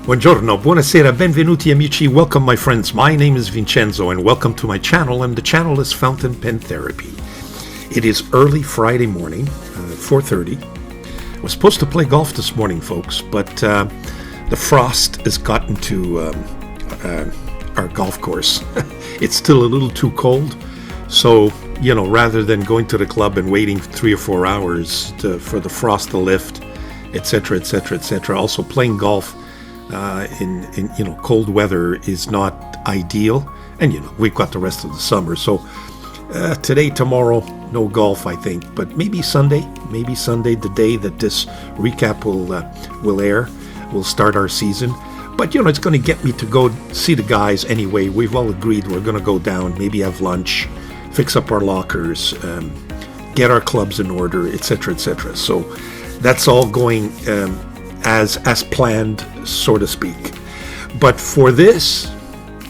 Buongiorno, buonasera, benvenuti amici, welcome my friends. My name is Vincenzo and welcome to my channel, and the channel is Fountain Pen Therapy. It is early Friday morning, 4:30. I was supposed to play golf this morning, folks, but the frost has gotten to our golf course. It's still a little too cold, so, rather than going to the club and waiting 3 or 4 hours for the frost to lift, etc., etc., etc., also playing golf in cold weather is not ideal, and we've got the rest of the summer, so today, tomorrow, no golf, I think, but maybe Sunday, the day that this recap will air, we'll start our season. But it's going to get me to go see the guys anyway. We've all agreed we're going to go down, maybe have lunch, fix up our lockers, get our clubs in order, etc., etc. So that's all going as planned, so to speak. But for this,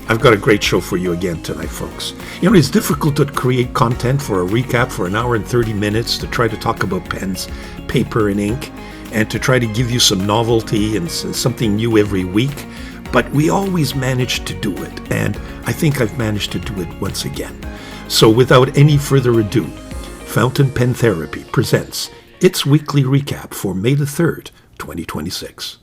I've got a great show for you again tonight, folks. It's difficult to create content for a recap for an hour and 30 minutes to try to talk about pens, paper, and ink, and to try to give you some novelty and something new every week. But we always manage to do it, and I think I've managed to do it once again. So without any further ado, Fountain Pen Therapy presents its weekly recap for May the 3rd, 2026.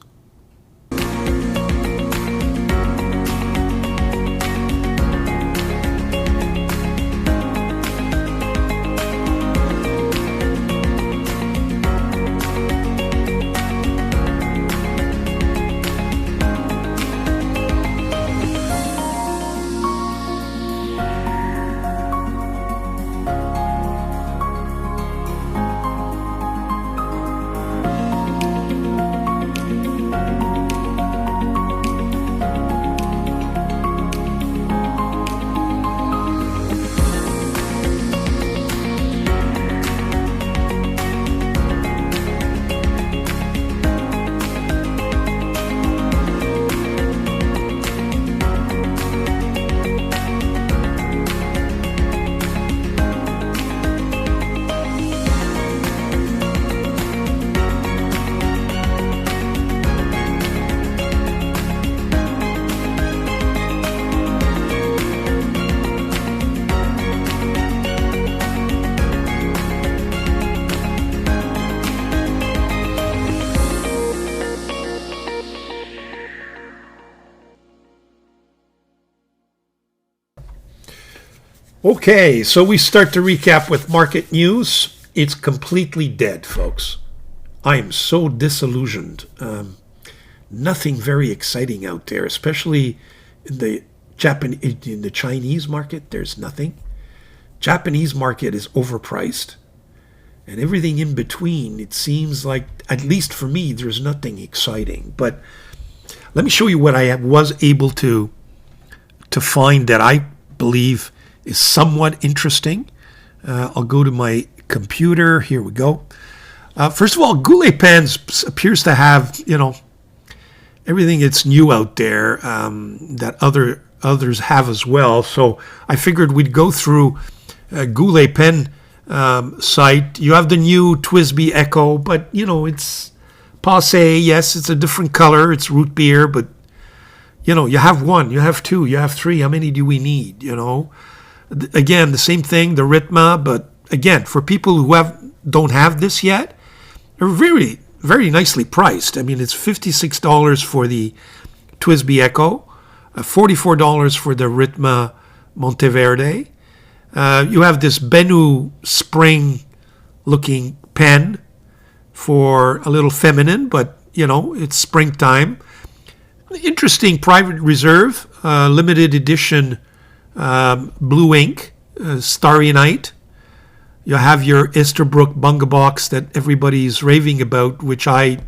Okay, so we start the recap with market news. It's completely dead, folks. I am so disillusioned. Nothing very exciting out there, especially in the Chinese market. There's nothing. Japanese market is overpriced, and everything in between. It seems like, at least for me, there's nothing exciting. But let me show you what I was able to find that I believe is somewhat interesting. I'll go to my computer. Here we go. First of all, Goulet Pens appears to have, everything that's new out there that others have as well. So I figured we'd go through Goulet Pen site. You have the new TWSBI Echo, but, it's passé. Yes, it's a different color. It's root beer, but, you have one, you have two, you have three. How many do we need, Again, the same thing, the Ritma, but again, for people who don't have this yet, they're very, very nicely priced. I mean, it's $56 for the TWSBI Echo, $44 for the Ritma Monteverde. You have this Benu spring-looking pen for a little feminine, but, it's springtime. Interesting Private Reserve, limited edition blue ink, Starry Night. You have your Esterbrook Bunga box that everybody's raving about, which I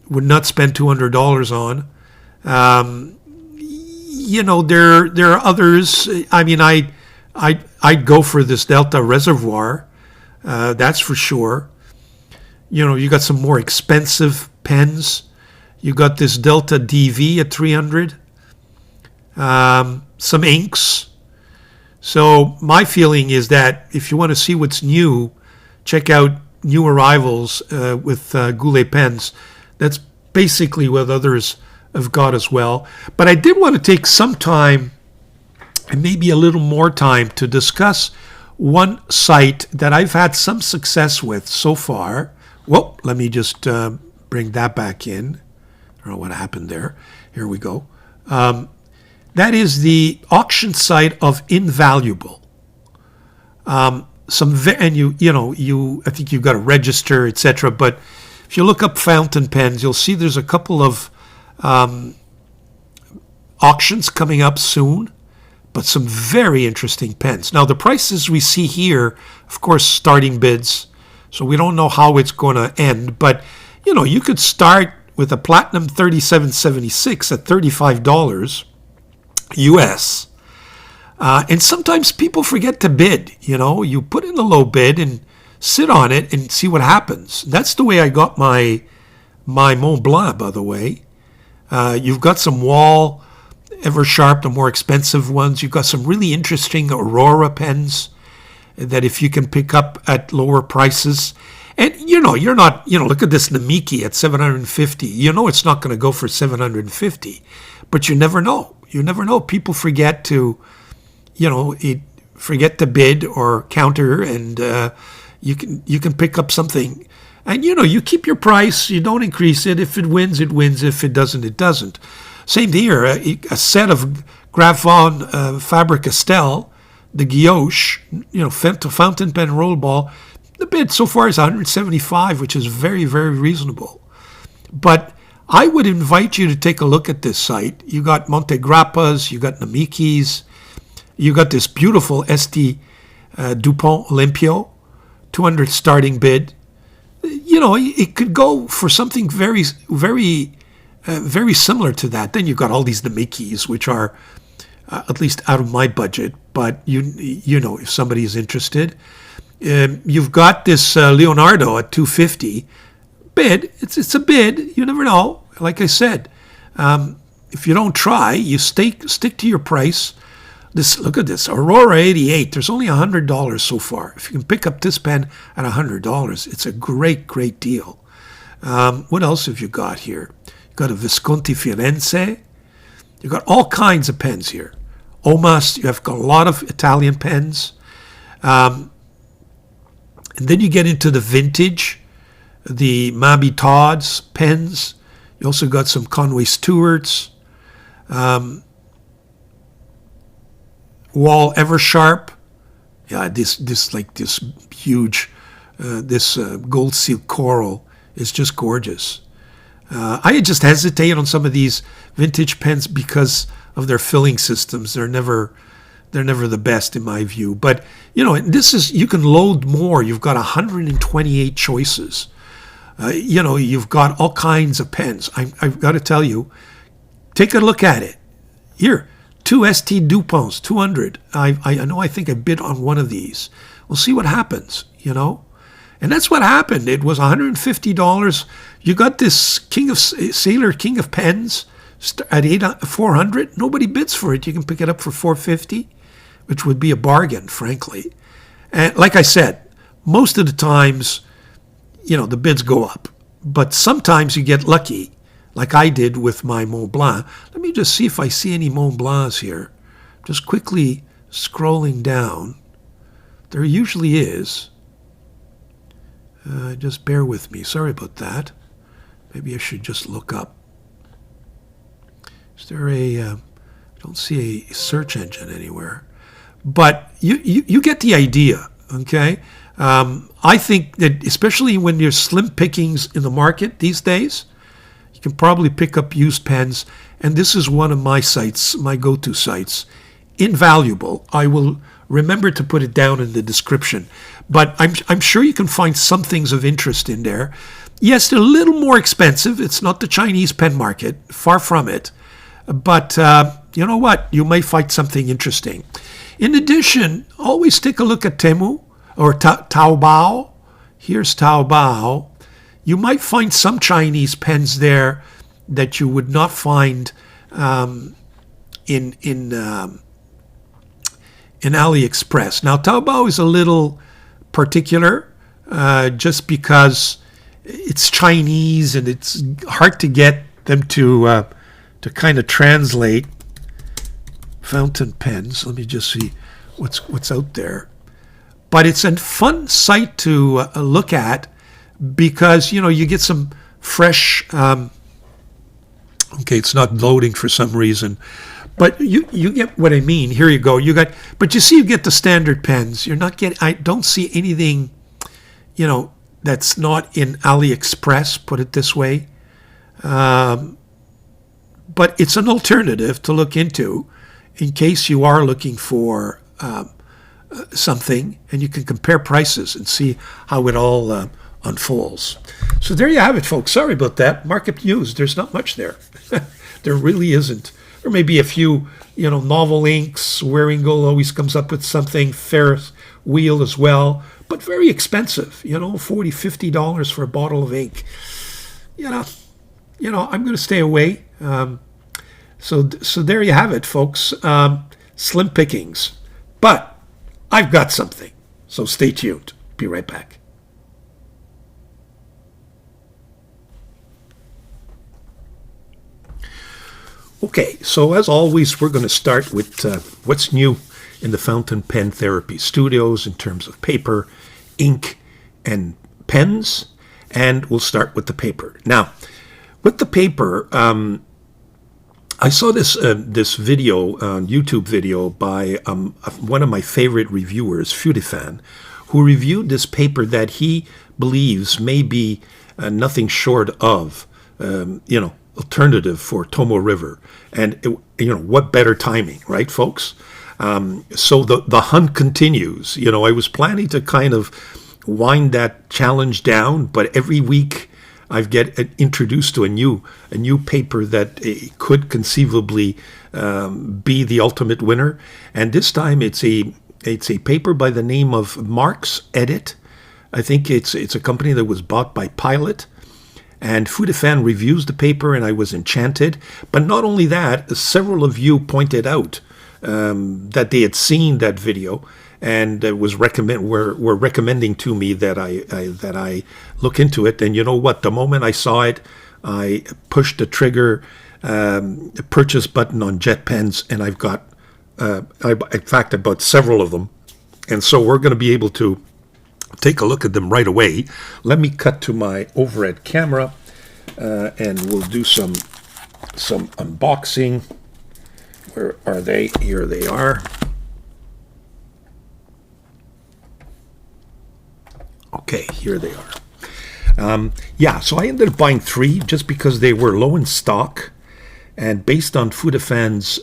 would not spend $200 on. There are others. I mean, I'd go for this Delta Reservoir. That's for sure. You got some more expensive pens. You got this Delta DV at $300. Some inks. So my feeling is that if you want to see what's new, check out new arrivals with Goulet Pens. That's basically what others have got as well. But I did want to take some time, and maybe a little more time, to discuss one site that I've had some success with so far. Whoa, let me just bring that back in. I don't know what happened there. Here we go. That is the auction site of Invaluable. I think you've got to register, etc. But if you look up fountain pens, you'll see there's a couple of auctions coming up soon, but some very interesting pens. Now, the prices we see here, of course, starting bids, so we don't know how it's going to end. But you could start with a Platinum 3776 at $35 US. And sometimes people forget to bid. You put in a low bid and sit on it and see what happens. That's the way I got my Montblanc, by the way. You've got some Wall Eversharp, the more expensive ones. You've got some really interesting Aurora pens that if you can pick up at lower prices. And you're not, look at this Namiki at $750. It's not going to go for $750, but you never know. You never know. People forget to, forget to bid or counter, and you can pick up something. And you keep your price. You don't increase it. If it wins, it wins. If it doesn't, it doesn't. Same here. A set of Graf von Faber-Castell, the Guilloche, fountain pen roll ball. The bid so far is $175, which is very, very reasonable. But I would invite you to take a look at this site. You got Montegrappas, you got Namikis, you got this beautiful St. Dupont Olympio, 200 starting bid. It could go for something very, very, very similar to that. Then you've got all these Namikis, which are at least out of my budget. But if somebody is interested. You've got this Leonardo at $250 bid. It's a bid. You never know. Like I said, if you don't try, you stick to your price. Look at this Aurora 88. There's only $100 so far. If you can pick up this pen at $100, it's a great deal. What else have you got here? You've got a Visconti Firenze. You've got all kinds of pens here. Omas. You have got a lot of Italian pens. And then you get into the vintage, the Mabi Todd's pens. You also got some Conway Stewart's, Wall Eversharp. Yeah, this huge, gold seal coral is just gorgeous. I just hesitate on some of these vintage pens because of their filling systems. They're never the best in my view. But, you can load more. You've got 128 choices. You've got all kinds of pens. I've got to tell you, take a look at it. Here, 2 St. Duponts, 200. I think I bid on one of these. We'll see what happens, And that's what happened. It was $150. You got this Sailor King of Pens at 400. Nobody bids for it. You can pick it up for $450. Which would be a bargain, frankly. And like I said, most of the times, the bids go up. But sometimes you get lucky, like I did with my Montblanc. Let me just see if I see any Montblancs here. Just quickly scrolling down. There usually is. Just bear with me. Sorry about that. Maybe I should just look up. Is there I don't see a search engine anywhere. But you get the idea, okay? I think that especially when there's slim pickings in the market these days, you can probably pick up used pens. And this is one of my sites, my go-to sites. Invaluable. I will remember to put it down in the description. But I'm sure you can find some things of interest in there. Yes, they're a little more expensive. It's not the Chinese pen market, far from it. But you know what? You may find something interesting. In addition, always take a look at Temu or Taobao. Here's Taobao. You might find some Chinese pens there that you would not find in AliExpress. Now, Taobao is a little particular just because it's Chinese, and it's hard to get them to kind of translate fountain pens. Let me just see what's out there. But it's a fun site to look at because, you know, you get some fresh... okay, it's not loading for some reason. But you get what I mean. Here you go. But you see, you get the standard pens. You're not getting... I don't see anything, you know, that's not in AliExpress, put it this way. But it's an alternative to look into in case you are looking for something, and you can compare prices and see how it all unfolds. So there you have it, folks. Sorry about that. Market news. There's not much there. There really isn't. There may be a few, you know, novel inks. Waringle always comes up with something. Ferris wheel as well, but very expensive. You know, $40, $50 for a bottle of ink. You know, I'm going to stay away. So there you have it, folks. Slim pickings, but I've got something. So stay tuned. Be right back. Okay, so as always, we're going to start with what's new in the fountain pen therapy studios in terms of paper, ink, and pens. And we'll start with the paper. Now, with the paper, I saw this video, YouTube video by one of my favorite reviewers, Fulin, who reviewed this paper that he believes may be nothing short of, alternative for Tomoe River. And, what better timing, right, folks? So the hunt continues. You know, I was planning to kind of wind that challenge down, but every week I get introduced to a new paper that could conceivably be the ultimate winner. And this time it's a paper by the name of Mark's Edit. I think it's a company that was bought by Pilot. And Fulin reviews the paper, and I was enchanted. But not only that, several of you pointed out that they had seen that video and were recommending to me that I look into it. And you know what? The moment I saw it, I pushed the trigger purchase button on jet pens, and I've got, in fact, I bought several of them. And so we're going to be able to take a look at them right away. Let me cut to my overhead camera, and we'll do some unboxing. Where are they? Here they are. Okay, here they are. So I ended up buying 3 just because they were low in stock, and based on Fulin's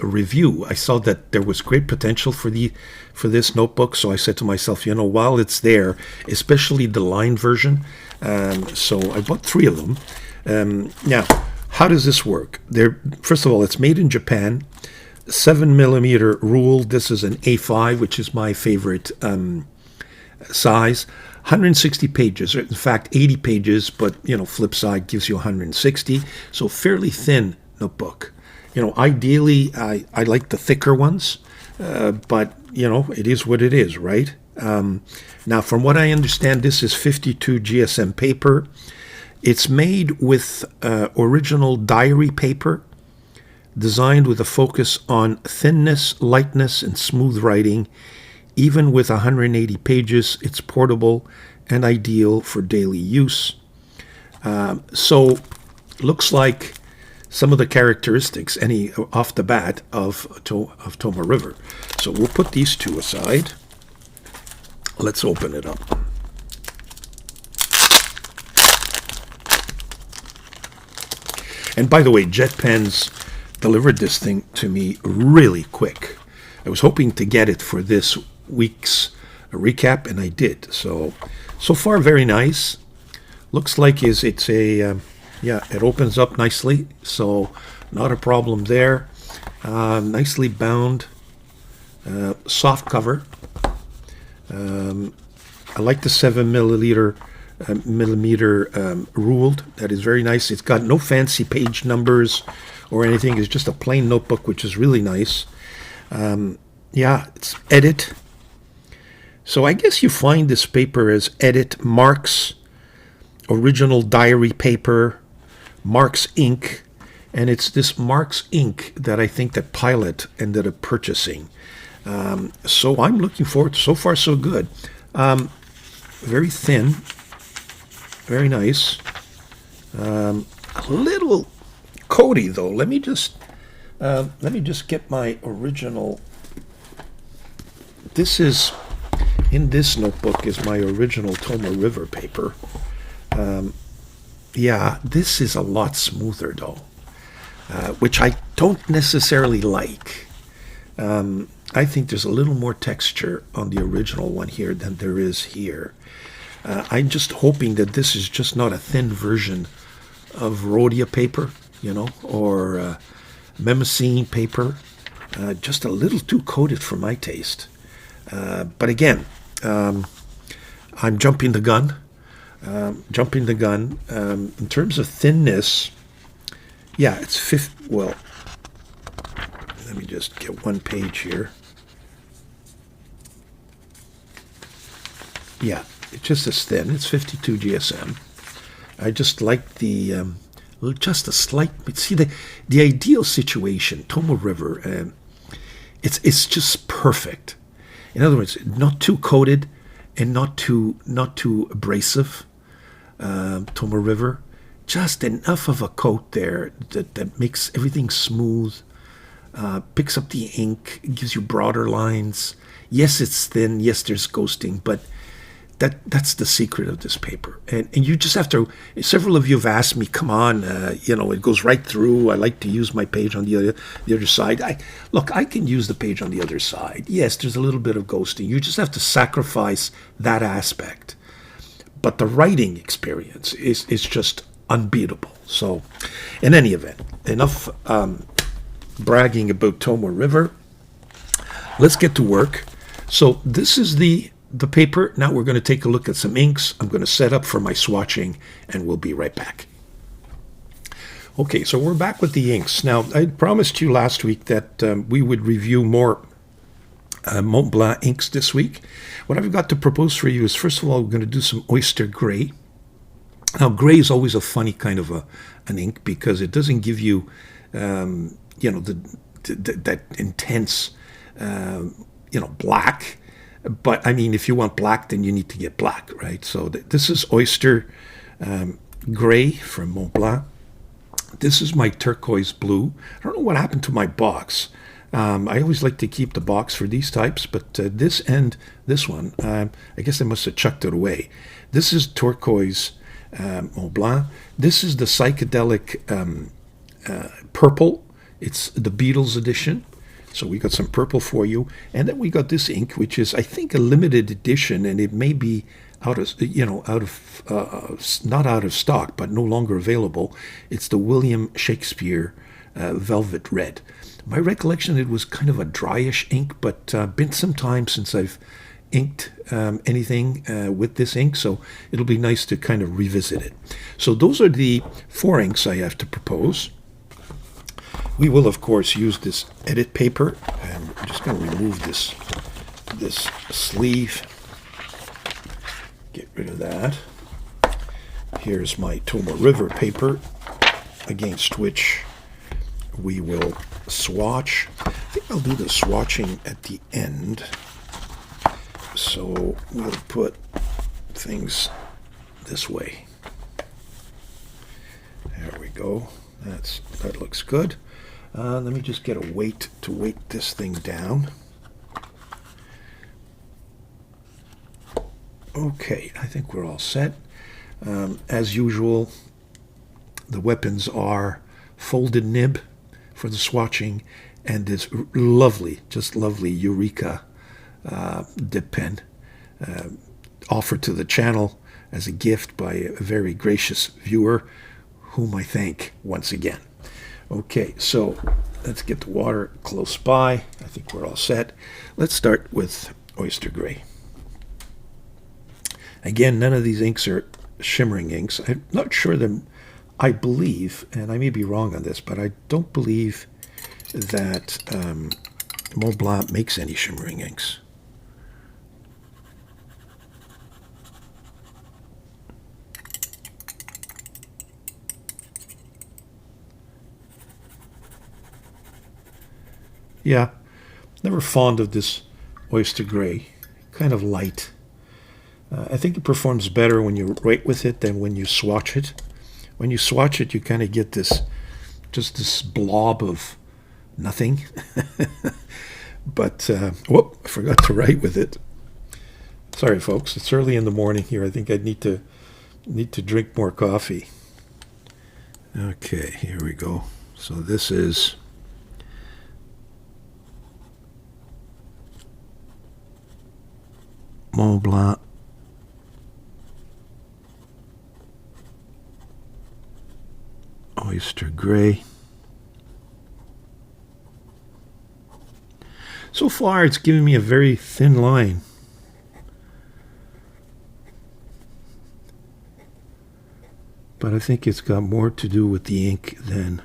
review, I saw that there was great potential for this notebook. So I said to myself, while it's there, especially the lined version, so I bought 3 of them. Now, how does this work? First of all, it's made in Japan, 7mm ruled. This is an A5, which is my favorite size. 160 pages, in fact 80 pages, but flip side gives you 160, so fairly thin notebook. Ideally I like the thicker ones, but it is what it is, right? Now, from what I understand, this is 52 GSM paper. It's made with original diary paper, designed with a focus on thinness, lightness, and smooth writing. Even with 180 pages, it's portable and ideal for daily use. So, looks like some of the characteristics, off the bat, of Tomoe River. So we'll put these 2 aside. Let's open it up. And by the way, Jet Pens delivered this thing to me really quick. I was hoping to get it for this week's recap, and I did. So far, very nice. Looks like it's a it opens up nicely, so not a problem there. Nicely bound, soft cover. I like the 7mm ruled. That is very nice. It's got no fancy page numbers or anything. It's just a plain notebook, which is really nice. It's Edit. So I guess you find this paper as Edit Mark's original diary paper, Mark's ink, and it's this Mark's ink that I think that Pilot ended up purchasing. So I'm looking forward. So far, so good. Very thin, very nice. A little coaty though. Let me just get my original. This is in this notebook is my original Tomo River paper. Yeah, this is a lot smoother though, which I don't necessarily like. I think there's a little more texture on the original one here than there is here. I'm just hoping that this is just not a thin version of Rhodia paper, you know, or Memosine paper. Just a little too coated for my taste. But again, I'm jumping the gun. In terms of thinness, yeah, it's well, let me just get one page here. Yeah, it's just as thin. It's 52 GSM. I just like the just a slight. See the ideal situation, Tomo River. It's just perfect. In other words, not too coated and not too abrasive. Tomo River, just enough of a coat there that makes everything smooth. Picks up the ink, gives you broader lines. Yes, it's thin. Yes, there's ghosting, but that's the secret of this paper. And you just have to. Several of you have asked me, "Come on, you know, it goes right through. I like to use my page on the other side." I can use the page on the other side. Yes, there's a little bit of ghosting. You just have to sacrifice that aspect. But the writing experience is just unbeatable. So, in any event, enough bragging about Tomo River. Let's get to work. So this is the paper. Now we're going to take a look at some inks. I'm going to set up for my swatching, and we'll be right back. Okay, so we're back with the inks. Now, I promised you last week that we would review more Montblanc inks this week. What I've got to propose for you is, first of all, we're going to do some oyster gray. Now, gray is always a funny kind of an ink because it doesn't give you, you know, that intense, you know, black. But I mean, if you want black, then you need to get black, right? So this is oyster gray from Montblanc. This is my turquoise blue. I don't know what happened to my box. I always like to keep the box for these types, but this and this one, I guess I must have chucked it away. This is turquoise Montblanc. This is the psychedelic purple. It's the Beatles edition. So we got some purple for you. And then we got this ink, which is, I think, a limited edition, and it may be out of, you know, not out of stock, but no longer available. It's the William Shakespeare Velvet Red. My recollection, it was kind of a dryish ink, but been some time since I've inked anything with this ink, so it'll be nice to kind of revisit it. So those are the 4 inks I have to propose. We will, of course, use this edit paper, and I'm just going to remove this sleeve. Get rid of that. Here's my Tomo River paper, against which we will swatch. I think I'll do the swatching at the end. So we'll put things this way. There we go. That looks good. Let me just get a weight to weight this thing down. Okay, I think we're all set. As usual, the weapons are folded nib for the swatching and this lovely, just lovely Eureka dip pen offered to the channel as a gift by a very gracious viewer, whom I thank once again. Okay, so let's get the water close by. I think we're all set. Let's start with oyster gray. Again, none of these inks are shimmering inks. I'm not sure that, I believe, and I may be wrong on this, but I don't believe that Montblanc makes any shimmering inks. Yeah, never fond of this oyster gray. Kind of light. I think it performs better when you write with it than when you swatch it. When you swatch it, you kind of get this, just this blob of nothing. But, whoop, I forgot to write with it. Sorry, folks. It's early in the morning here. I think I need to drink more coffee. Okay, here we go. So this is MONTBLANC Oyster Gray. So far, it's giving me a very thin line. But I think it's got more to do with the ink than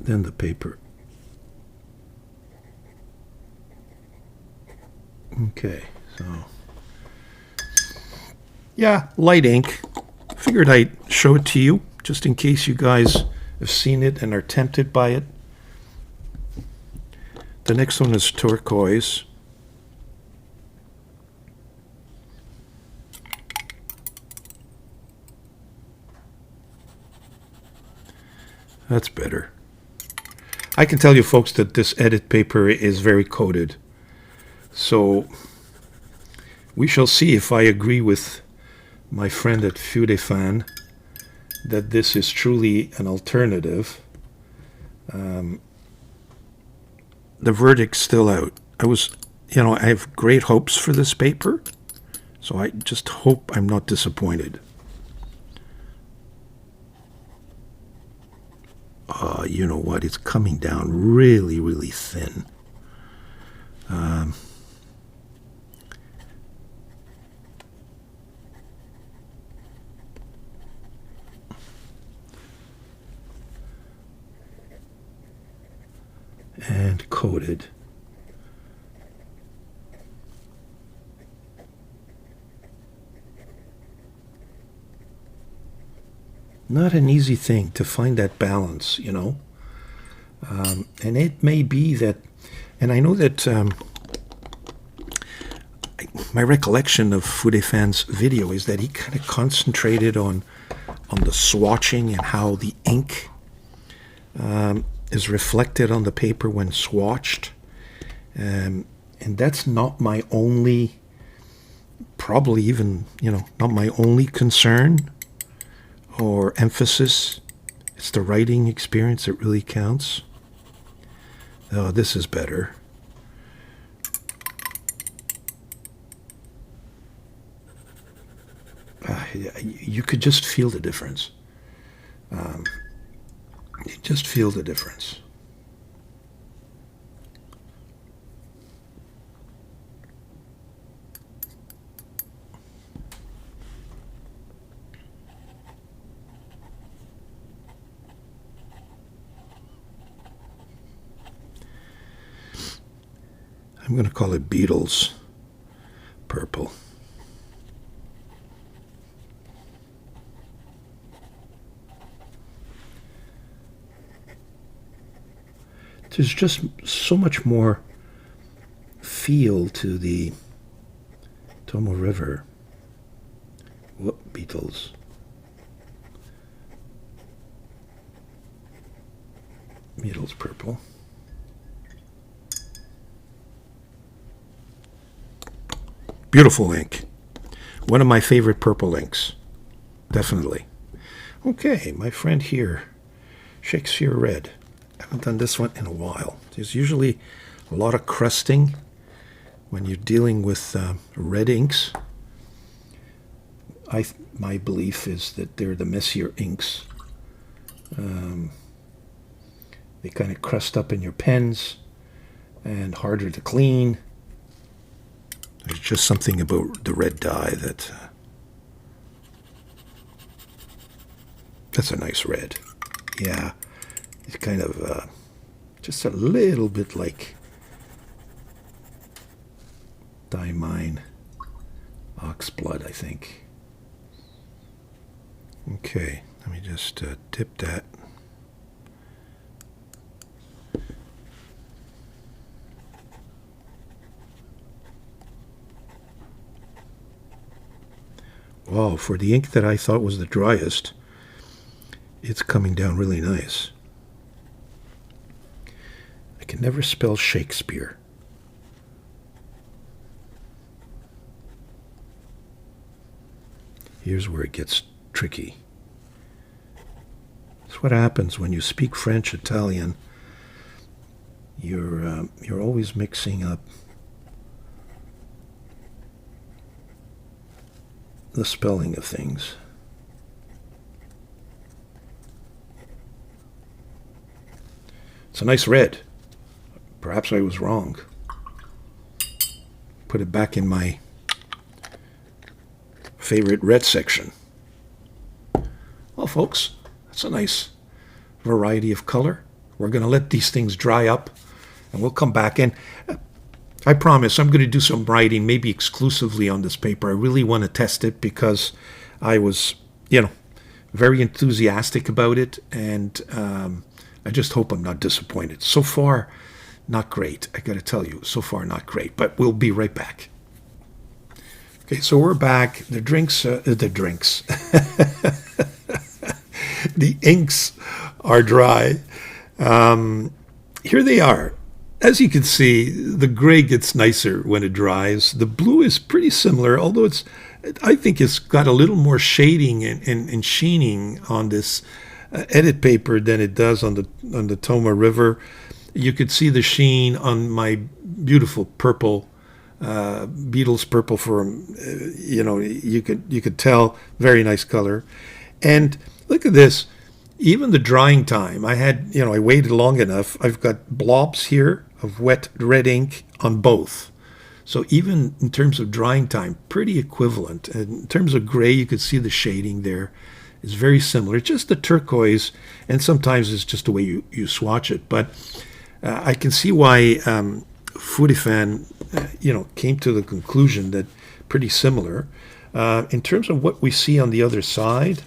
the paper. Okay, so yeah, light ink. Figured I'd show it to you just in case you guys have seen it and are tempted by it. The next one is turquoise. That's better. I can tell you folks that this edit paper is very coated. So we shall see if I agree with my friend at Fulin that this is truly an alternative. The verdict's still out. I have great hopes for this paper, so I just hope I'm not disappointed. You know what? It's coming down really, really thin. And coated. Not an easy thing to find that balance, you know. And it may be that, and I know that my recollection of Fulin's video is that he kind of concentrated on the swatching and how the ink is reflected on the paper when swatched. And that's not my only, probably even, not my only concern or emphasis. It's the writing experience that really counts. Oh, this is better. You could just feel the difference. You just feel the difference. I'm going to call it Beatles purple. There's just so much more feel to the Tomo River. Whoop, Beatles. Beatles purple. Beautiful ink. One of my favorite purple inks. Definitely. Okay, my friend here, Shakespeare Red. I haven't done this one in a while. There's usually a lot of crusting when you're dealing with red inks. My belief is that they're the messier inks. They kind of crust up in your pens and harder to clean. There's just something about the red dye that that's a nice red. Yeah, it's kind of just a little bit like diamine oxblood, I think. Okay, let me just dip that. Oh, for the ink that I thought was the driest, it's coming down really nice. I can never spell Shakespeare. Here's where it gets tricky. It's what happens when you speak French, Italian. You're always mixing up the spelling of things. It's a nice red. Perhaps I was wrong. Put it back in my favorite red section. Well, folks, that's a nice variety of color. We're going to let these things dry up, and we'll come back in. I promise I'm going to do some writing, maybe exclusively on this paper. I really want to test it because I was, very enthusiastic about it, and I just hope I'm not disappointed. So far, not great. I got to tell you, so far not great. But we'll be right back. Okay, so we're back. The drinks, the inks are dry. Here they are. As you can see, the gray gets nicer when it dries. The blue is pretty similar, although I think it's got a little more shading and sheening on this edit paper than it does on the Toma River. You could see the sheen on my beautiful purple, Beatles purple from, you could tell, very nice color. And look at this. Even the drying time, I waited long enough. I've got blobs here of wet red ink on both. So even in terms of drying time, pretty equivalent. And in terms of gray, you could see the shading there is very similar. It's just the turquoise, and sometimes it's just the way you swatch it. But I can see why Fulin, came to the conclusion that pretty similar. In terms of what we see on the other side,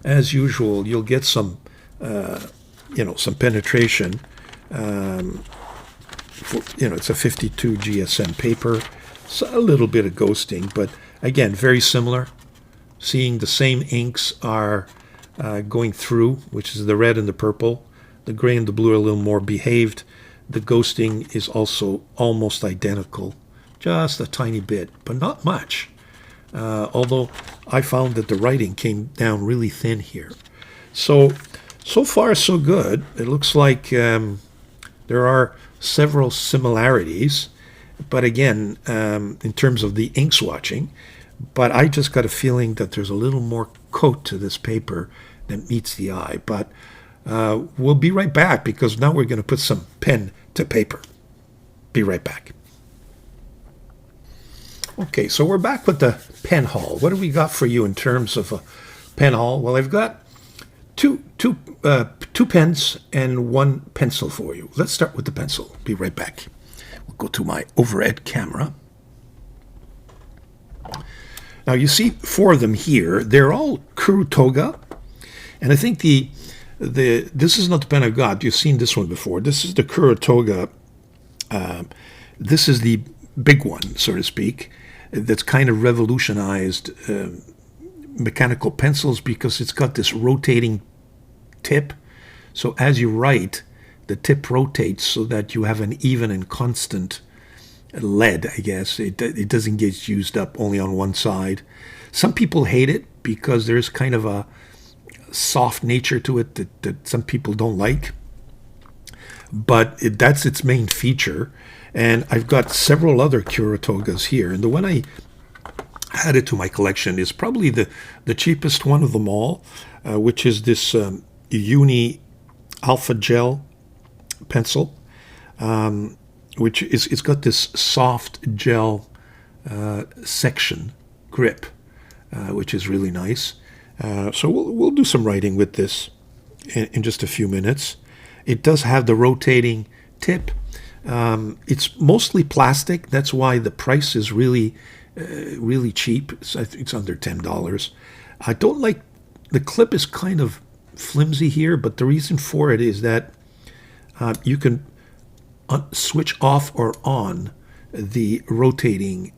as usual, you'll get some, some penetration. It's a 52 GSM paper, so a little bit of ghosting, but again, very similar. Seeing the same inks are going through, which is the red and the purple. The gray and the blue are a little more behaved. The ghosting is also almost identical, just a tiny bit, but not much. Although I found that the writing came down really thin here. So far so good. It looks like there are several similarities, but again, in terms of the ink swatching, but I just got a feeling that there's a little more coat to this paper than meets the eye. But we'll be right back, because now we're going to put some pen to paper. Be right back. Okay, so we're back with the pen haul. What do we got for you in terms of a pen haul? Well, I've got two pens and one pencil for you. Let's start with the pencil. Be right back. We'll go to my overhead camera. Now, you see 4 of them here. They're all Kurutoga, and I think this is not the pen I've got. You've seen this one before. This is the Kurutoga. This is the big one, so to speak, that's kind of revolutionized mechanical pencils, because it's got this rotating tip. So as you write, the tip rotates so that you have an even and constant lead, I guess. It doesn't get used up only on one side. Some people hate it because there's kind of a soft nature to it that some people don't like. But that's its main feature. And I've got several other Kurutogas here. And the one I added to my collection is probably the cheapest one of them all, which is this Uni Alpha Gel pencil, which it's got this soft gel section grip, which is really nice. So we'll do some writing with this in just a few minutes. It does have the rotating tip. It's mostly plastic. That's why the price is really cheap. It's under $10. I don't like, the clip is kind of flimsy here, but the reason for it is that you can switch off or on the rotating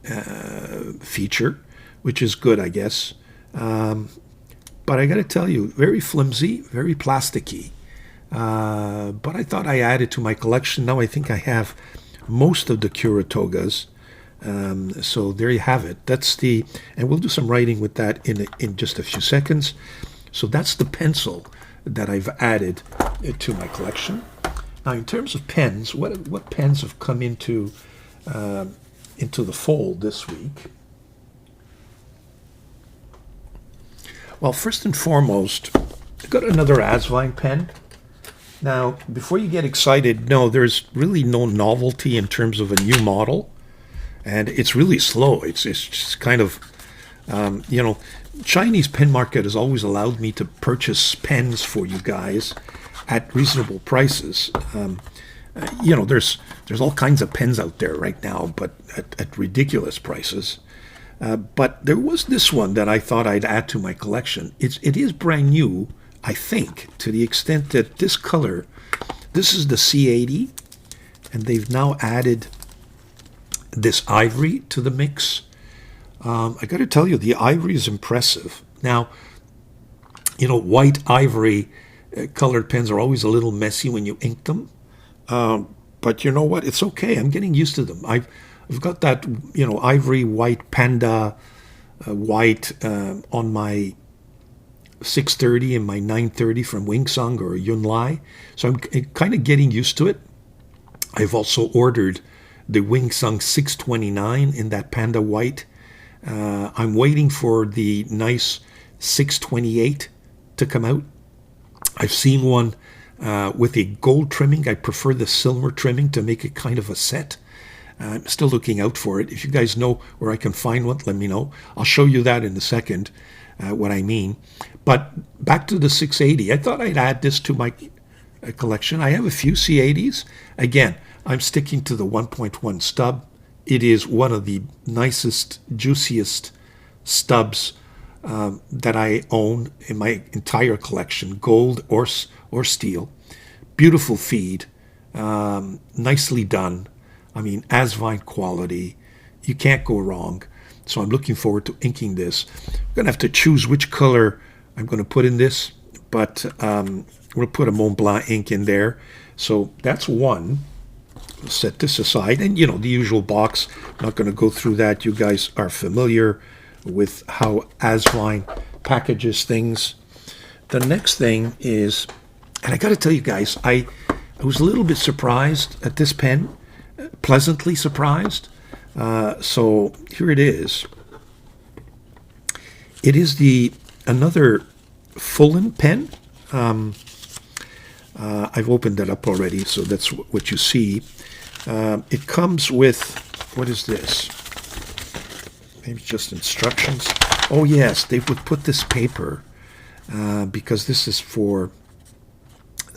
feature, which is good, I guess. But I got to tell you, very flimsy, very plasticky. But I thought I added to my collection. Now I think I have most of the Kuratogas. So there you have it. That's the, and we'll do some writing with that in just a few seconds. So that's the pencil that I've added to my collection. Now, in terms of pens, what pens have come into the fold this week? Well, first and foremost, I got another Asvine pen. Now, before you get excited, no, there's really no novelty in terms of a new model, and it's really slow. It's just kind of, Chinese pen market has always allowed me to purchase pens for you guys at reasonable prices. There's all kinds of pens out there right now, but at ridiculous prices. But there was this one that I thought I'd add to my collection. It is brand new, I think, to the extent that this color, this is the C80, and they've now added this ivory to the mix. I got to tell you, the ivory is impressive. Now, white ivory colored pens are always a little messy when you ink them. But you know what? It's okay. I'm getting used to them. I've got that, ivory white panda white on my 630 and my 930 from Wingsung or Yunlai. So I'm kind of getting used to it. I've also ordered the Wingsung 629 in that panda white. I'm waiting for the nice 628 to come out. I've seen one with a gold trimming. I prefer the silver trimming to make it kind of a set. I'm still looking out for it. If you guys know where I can find one, let me know. I'll show you that in a second, what I mean. But back to the 680. I thought I'd add this to my collection. I have a few C80s. Again, I'm sticking to the 1.1 stub. It is one of the nicest, juiciest stubs that I own in my entire collection, gold or steel. Beautiful feed, nicely done. I mean, Asvine quality. You can't go wrong. So I'm looking forward to inking this. I'm going to have to choose which color I'm going to put in this, but we'll put a MONTBLANC ink in there. So that's one. We'll set this aside. And, the usual box. I'm not going to go through that. You guys are familiar with how Asvine packages things. The next thing is, and I got to tell you guys, I was a little bit surprised at this pen. Pleasantly surprised. So here it is. It is another Fulin pen. I've opened it up already, so that's what you see. It comes with, what is this? Maybe just instructions. Oh yes, they would put this paper because this is for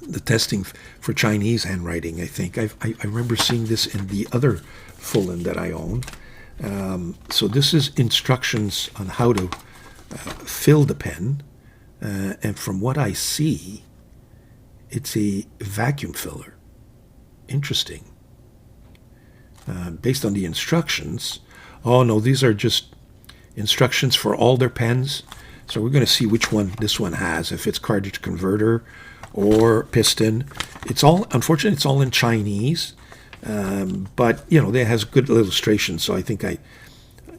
the testing for Chinese handwriting, I think. I remember seeing this in the other Fulin that I own. So this is instructions on how to fill the pen. And from what I see, it's a vacuum filler. Interesting. Based on the instructions. Oh no, these are just instructions for all their pens. So we're going to see which one this one has, if it's cartridge converter or piston. It's all, unfortunately, it's all in Chinese, but it has good illustrations. So I think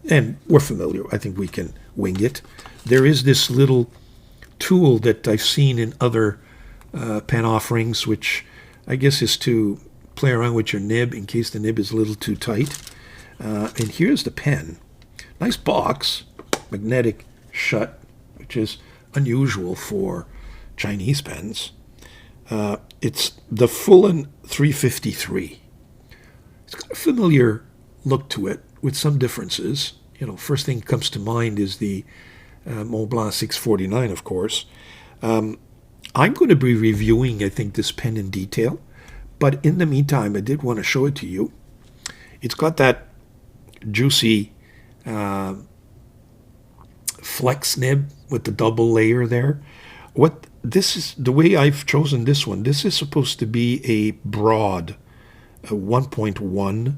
and we're familiar. I think we can wing it. There is this little tool that I've seen in other pen offerings, which I guess is to play around with your nib in case the nib is a little too tight. And here's the pen. Nice box, magnetic shut, which is unusual for Chinese pens. It's the Fulin 353. It's got a familiar look to it with some differences. First thing that comes to mind is the MONTBLANC 649, of course. I'm going to be reviewing, I think, this pen in detail. But in the meantime, I did want to show it to you. It's got that juicy flex nib with the double layer there. This is the way I've chosen this one. This is supposed to be a broad, 1.1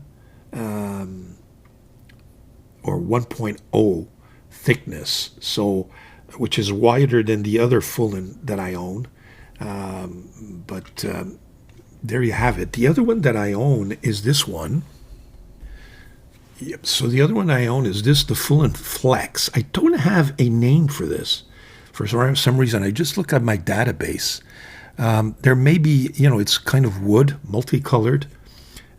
or 1.0 thickness, so which is wider than the other Fulin that I own. But there you have it. The other one that I own is this one. Yep. So the other one I own is this, the Fulin Flex. I don't have a name for this. For some reason, I just look at my database. There may be, it's kind of wood, multicolored,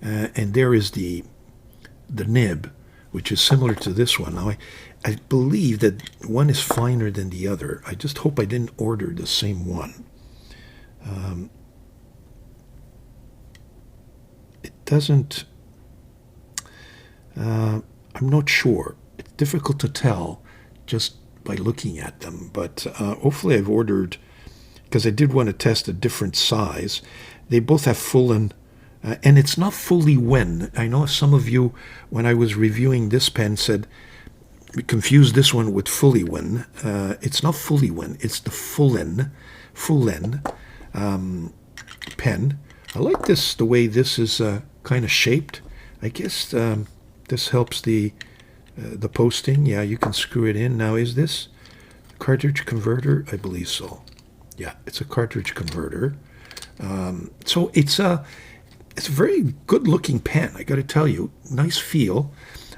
and there is the nib, which is similar to this one. Now, I believe that one is finer than the other. I just hope I didn't order the same one. It doesn't... I'm not sure. It's difficult to tell just by looking at them, but hopefully I've ordered, because I did want to test a different size. They both have Fulin, and it's not fully Win. I know some of you, when I was reviewing this pen, said we confused this one with fully Win. It's not fully Win. It's the Fulin pen. I like this, the way this is kind of shaped. I guess this helps the posting. Yeah, you can screw it in. Now, is this a cartridge converter? I believe so. Yeah, it's a cartridge converter. So it's a very good-looking pen, I got to tell you. Nice feel.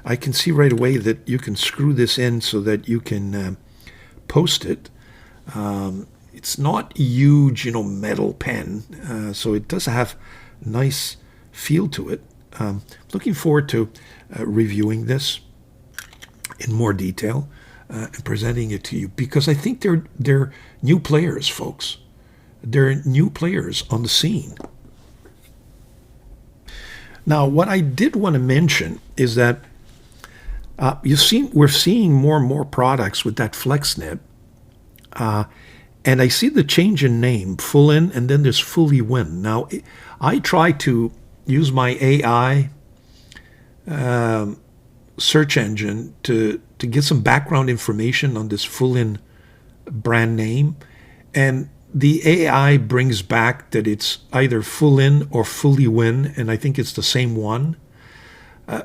I can see right away that you can screw this in so that you can post it. It's not a huge, metal pen, so it does have a nice feel to it. Looking forward to reviewing this in more detail and presenting it to you, because I think they're new players, folks. They're new players on the scene. Now, what I did want to mention is that we're seeing more and more products with that flex nib, and I see the change in name, Fulin, and then there's Fully Win. Now, I try to use my AI search engine to get some background information on this Fulin brand name, and the AI brings back that it's either Fulin or Fully Win, and I think it's the same one.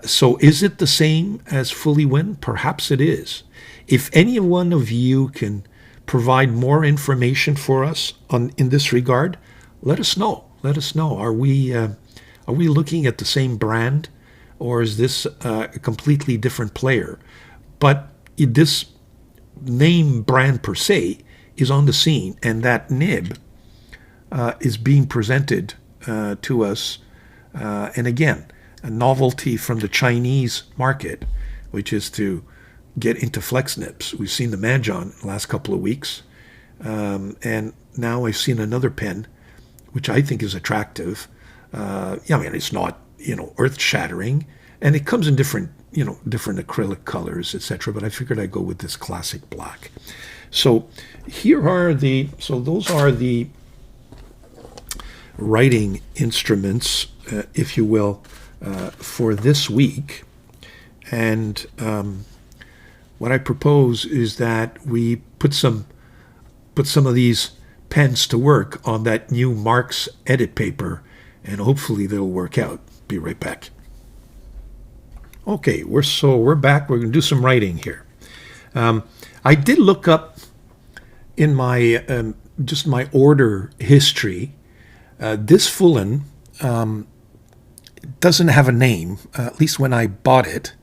So is it the same as Fully Win? Perhaps it is. If any one of you can provide more information for us in this regard, let us know. Let us know. Are we looking at the same brand, or is this a completely different player? But this name brand per se is on the scene, and that nib is being presented to us. And again, a novelty from the Chinese market, which is to get into flex nibs. We've seen the Mahjong the last couple of weeks, and now I've seen another pen, which I think is attractive. It's not, earth-shattering, and it comes in different acrylic colors, etc. But I figured I'd go with this classic black. So those are the writing instruments, if you will, for this week. And what I propose is that we put some of these pens to work on that new Mark's edit paper, and hopefully they'll work out. Be right back. Okay, we're back. We're going to do some writing here. I did look up in my just my order history. This Fulin doesn't have a name, at least when I bought it.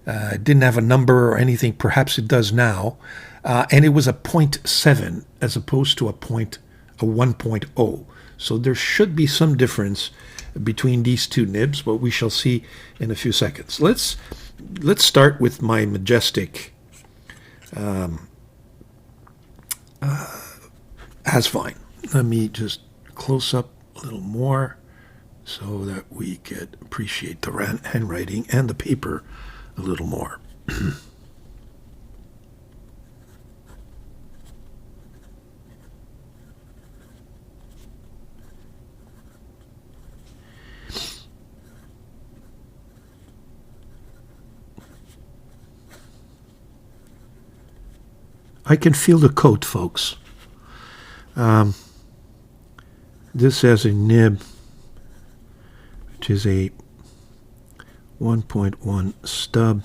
It didn't have a number or anything. Perhaps it does now. And it was a 0.7 as opposed to a 1.0. So there should be some difference between these two nibs, but we shall see in a few seconds. Let's start with my majestic Asvine. Let me just close up a little more so that we could appreciate the handwriting and the paper a little more. I can feel the coat, folks. This has a nib, which is a 1.1 stub.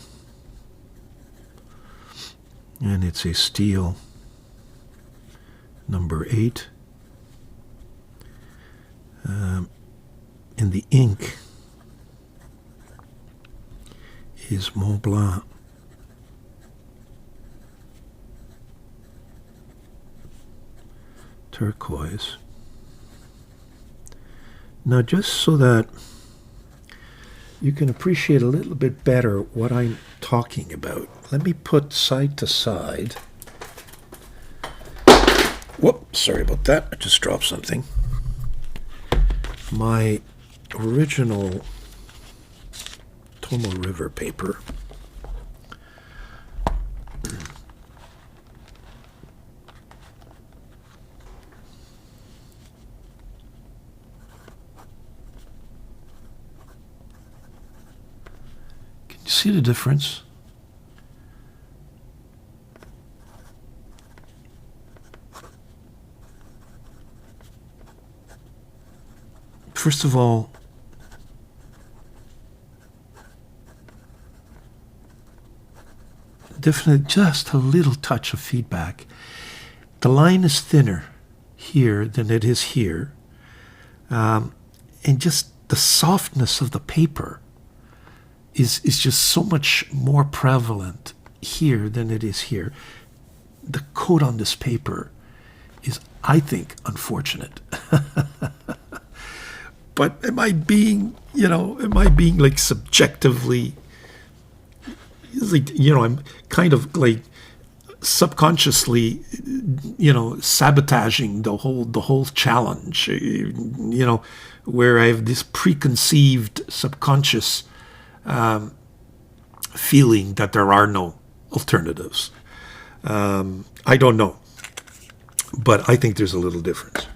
And it's a steel number 8. And the ink is MONTBLANC. Turquoise. Now, just so that you can appreciate a little bit better what I'm talking about, let me put side to side. Whoop, sorry about that. I just dropped something. My original Tomo River paper. Can you see the difference? First of all, definitely just a little touch of feedback. The line is thinner here than it is here. And just the softness of the paper is just so much more prevalent here than it is here. The coat on this paper is, I think, unfortunate. But am I being like subjectively, like, I'm kind of like subconsciously, sabotaging the whole challenge, where I have this preconceived subconscious feeling that there are no alternatives. I don't know, but I think there's a little difference.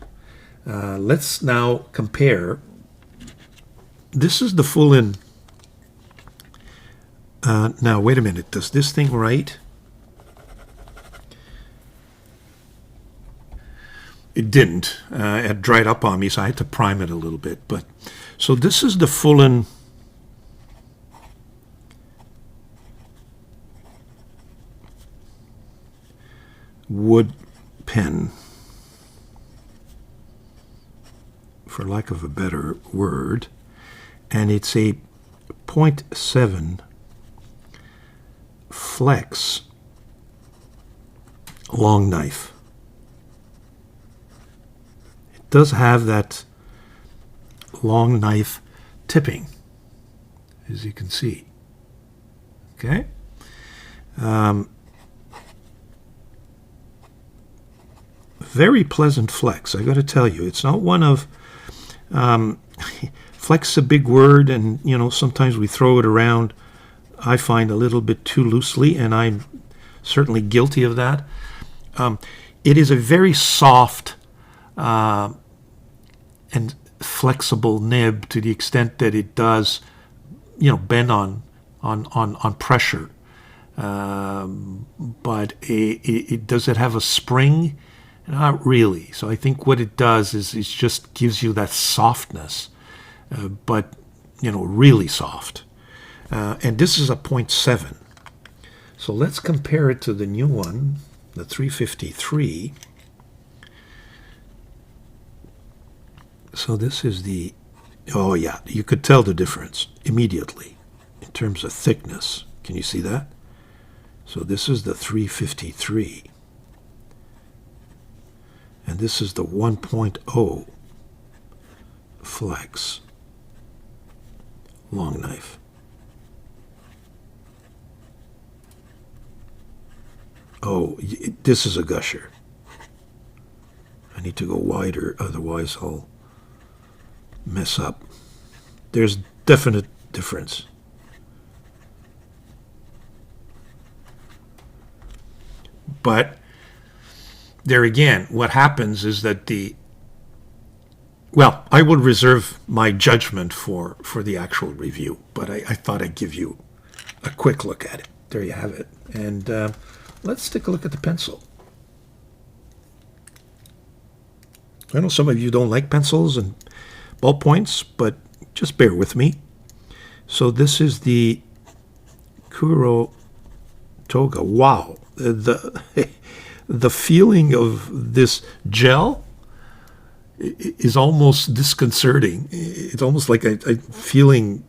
Let's now compare. This is the Fulin. Now, wait a minute. Does this thing write? It didn't. It had dried up on me, so I had to prime it a little bit. But so this is the Fulin wood pen, for lack of a better word, and it's a 0.7 flex long knife. It does have that long knife tipping, as you can see. Okay. Very pleasant flex, I got to tell you. It's not one of flex is a big word, and sometimes we throw it around, I find, a little bit too loosely, and I'm certainly guilty of that. It is a very soft and flexible nib to the extent that it does, bend on pressure. But does it have a spring? Not really. So I think what it does is it just gives you that softness, but really soft. And this is a 0.7. So let's compare it to the new one, the 353. So this is the, oh yeah, you could tell the difference immediately in terms of thickness. Can you see that? So this is the 353. And this is the 1.0 flex long knife. Oh, this is a gusher. I need to go wider, otherwise I'll mess up. There's definite difference. But there again, what happens is that well, I will reserve my judgment for the actual review, but I thought I'd give you a quick look at it. There you have it. And let's take a look at the pencil. I know some of you don't like pencils and ballpoints, but just bear with me. So this is the Kuro Toga. Wow. the the feeling of this gel is almost disconcerting. It's almost like I feeling.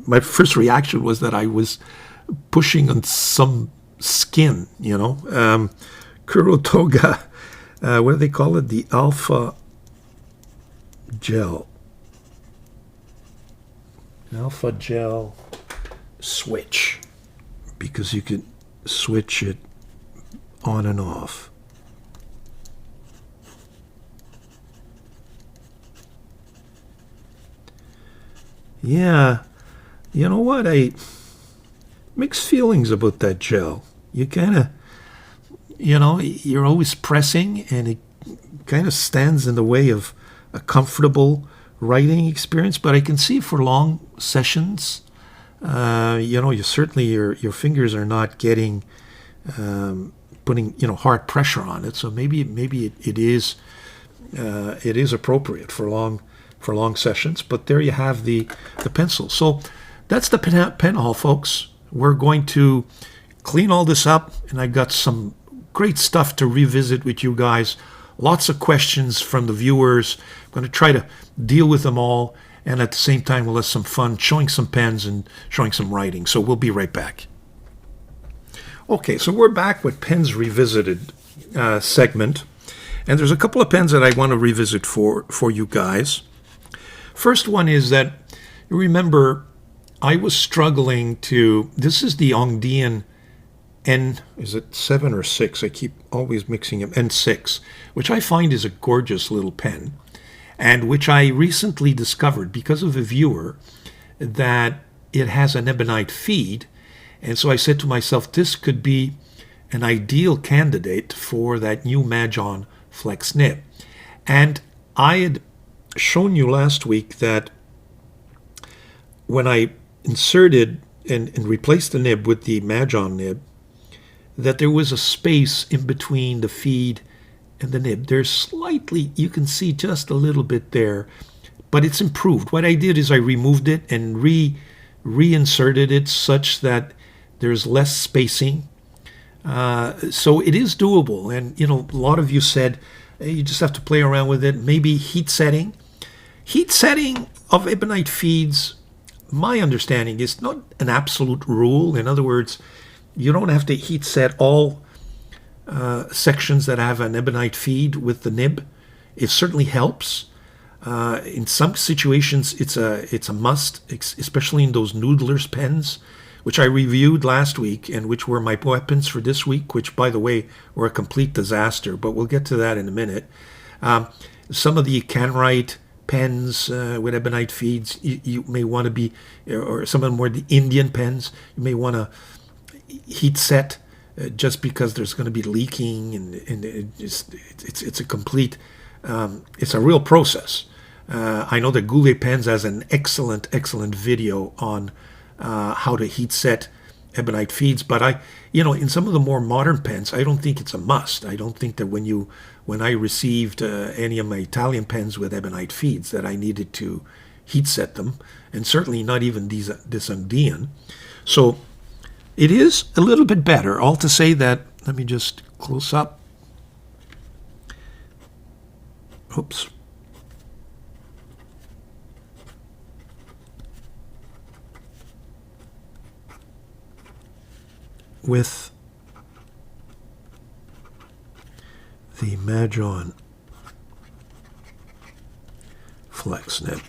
My first reaction was that I was pushing on some skin, you know. Kurotoga, what do they call it? The alpha gel. Alpha gel switch, because you can switch it on and off. Yeah, you know what? I mixed feelings about that gel. You kind of, you know, you're always pressing, and it kind of stands in the way of a comfortable writing experience. But I can see for long sessions, you know, your fingers are not getting putting, you know, hard pressure on it. So maybe it is appropriate for long sessions. But there you have the pencil. So that's the pen haul, folks. We're going to clean all this up, and I got some great stuff to revisit with you guys. Lots of questions from the viewers. I'm going to try to deal with them all, and at the same time we'll have some fun showing some pens and showing some writing. So we'll be right back. Okay, so we're back with Pens Revisited segment, and there's a couple of pens that I want to revisit for you guys. First one is that, you remember, I was struggling to, this is the Ongdian N, is it 7 or 6? I keep always mixing them, N6, which I find is a gorgeous little pen, and which I recently discovered because of a viewer that it has an ebonite feed. And so I said to myself, this could be an ideal candidate for that new Majon Flex nib. And I had shown you last week that when I inserted and replaced the nib with the Majon nib, that there was a space in between the feed and the nib. There's slightly, you can see just a little bit there, but it's improved. What I did is I removed it and reinserted it such that there's less spacing. So it is doable. And, you know, a lot of you said, hey, you just have to play around with it. Maybe heat setting. Heat setting of ebonite feeds, my understanding, is not an absolute rule. In other words, you don't have to heat set all sections that have an ebonite feed with the nib. It certainly helps. In some situations, it's a must, especially in those Noodler's pens, which I reviewed last week and which were my weapons for this week, which, by the way, were a complete disaster, but we'll get to that in a minute. Some of the Canwrite pens with ebonite feeds, you may want to be, or some of them were the Indian pens, you may want to heat set just because there's going to be leaking, and it's a complete, it's a real process. I know that Goulet Pens has an excellent video on how to heat set ebonite feeds, but in some of the more modern pens, I don't think it's a must. I don't think that when I received any of my Italian pens with ebonite feeds that I needed to heat set them, and certainly not even this Andean. So it is a little bit better. All to say that, let me just close up. Oops. With the Majon Flex nib.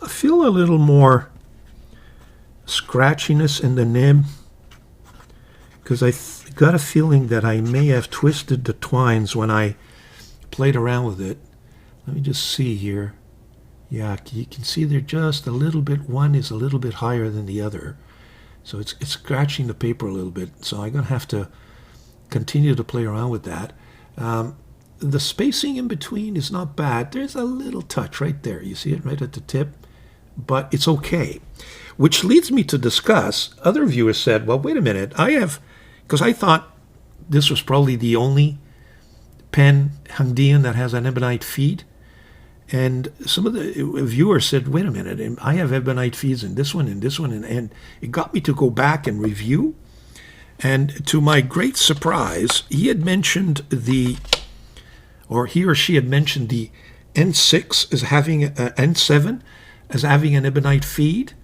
I feel a little more scratchiness in the nib because I got a feeling that I may have twisted the twines when I played around with it. Let me just see here. Yeah, you can see they're just a little bit, one is a little bit higher than the other. So it's scratching the paper a little bit. So I'm going to have to continue to play around with that. The spacing in between is not bad. There's a little touch right there. You see it right at the tip? But it's okay. Which leads me to discuss, other viewers said, well, wait a minute. Because I thought this was probably the only pen, Hungdian, that has an ebonite feed. And some of the viewers said, wait a minute, I have ebonite feeds in this one, and this one, and it got me to go back and review. And to my great surprise, he had mentioned he or she had mentioned the N6 as having N7 as having an ebonite feed.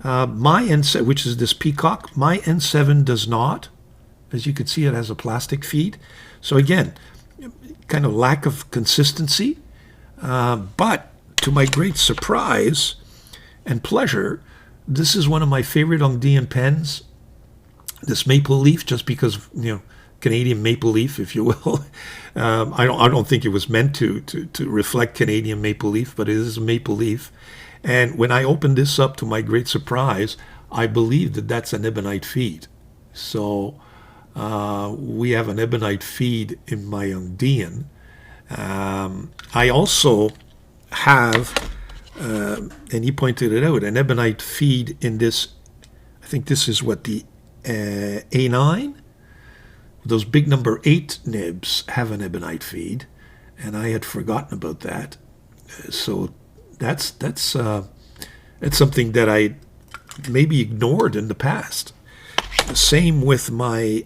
My N7, which is this peacock, my N7 does not. As you can see, it has a plastic feed. So again, kind of lack of consistency. But to my great surprise and pleasure, this is one of my favorite Hungdian pens. This maple leaf, just because, Canadian maple leaf, if you will. I don't think it was meant to reflect Canadian maple leaf, but it is a maple leaf. And when I opened this up, to my great surprise, I believe that that's an ebonite feed. So we have an ebonite feed in my Hungdian. I also have, and he pointed it out, an ebonite feed in this. I think this is what the A9. Those big number 8 nibs have an ebonite feed, and I had forgotten about that. So that's something that I maybe ignored in the past. Same with my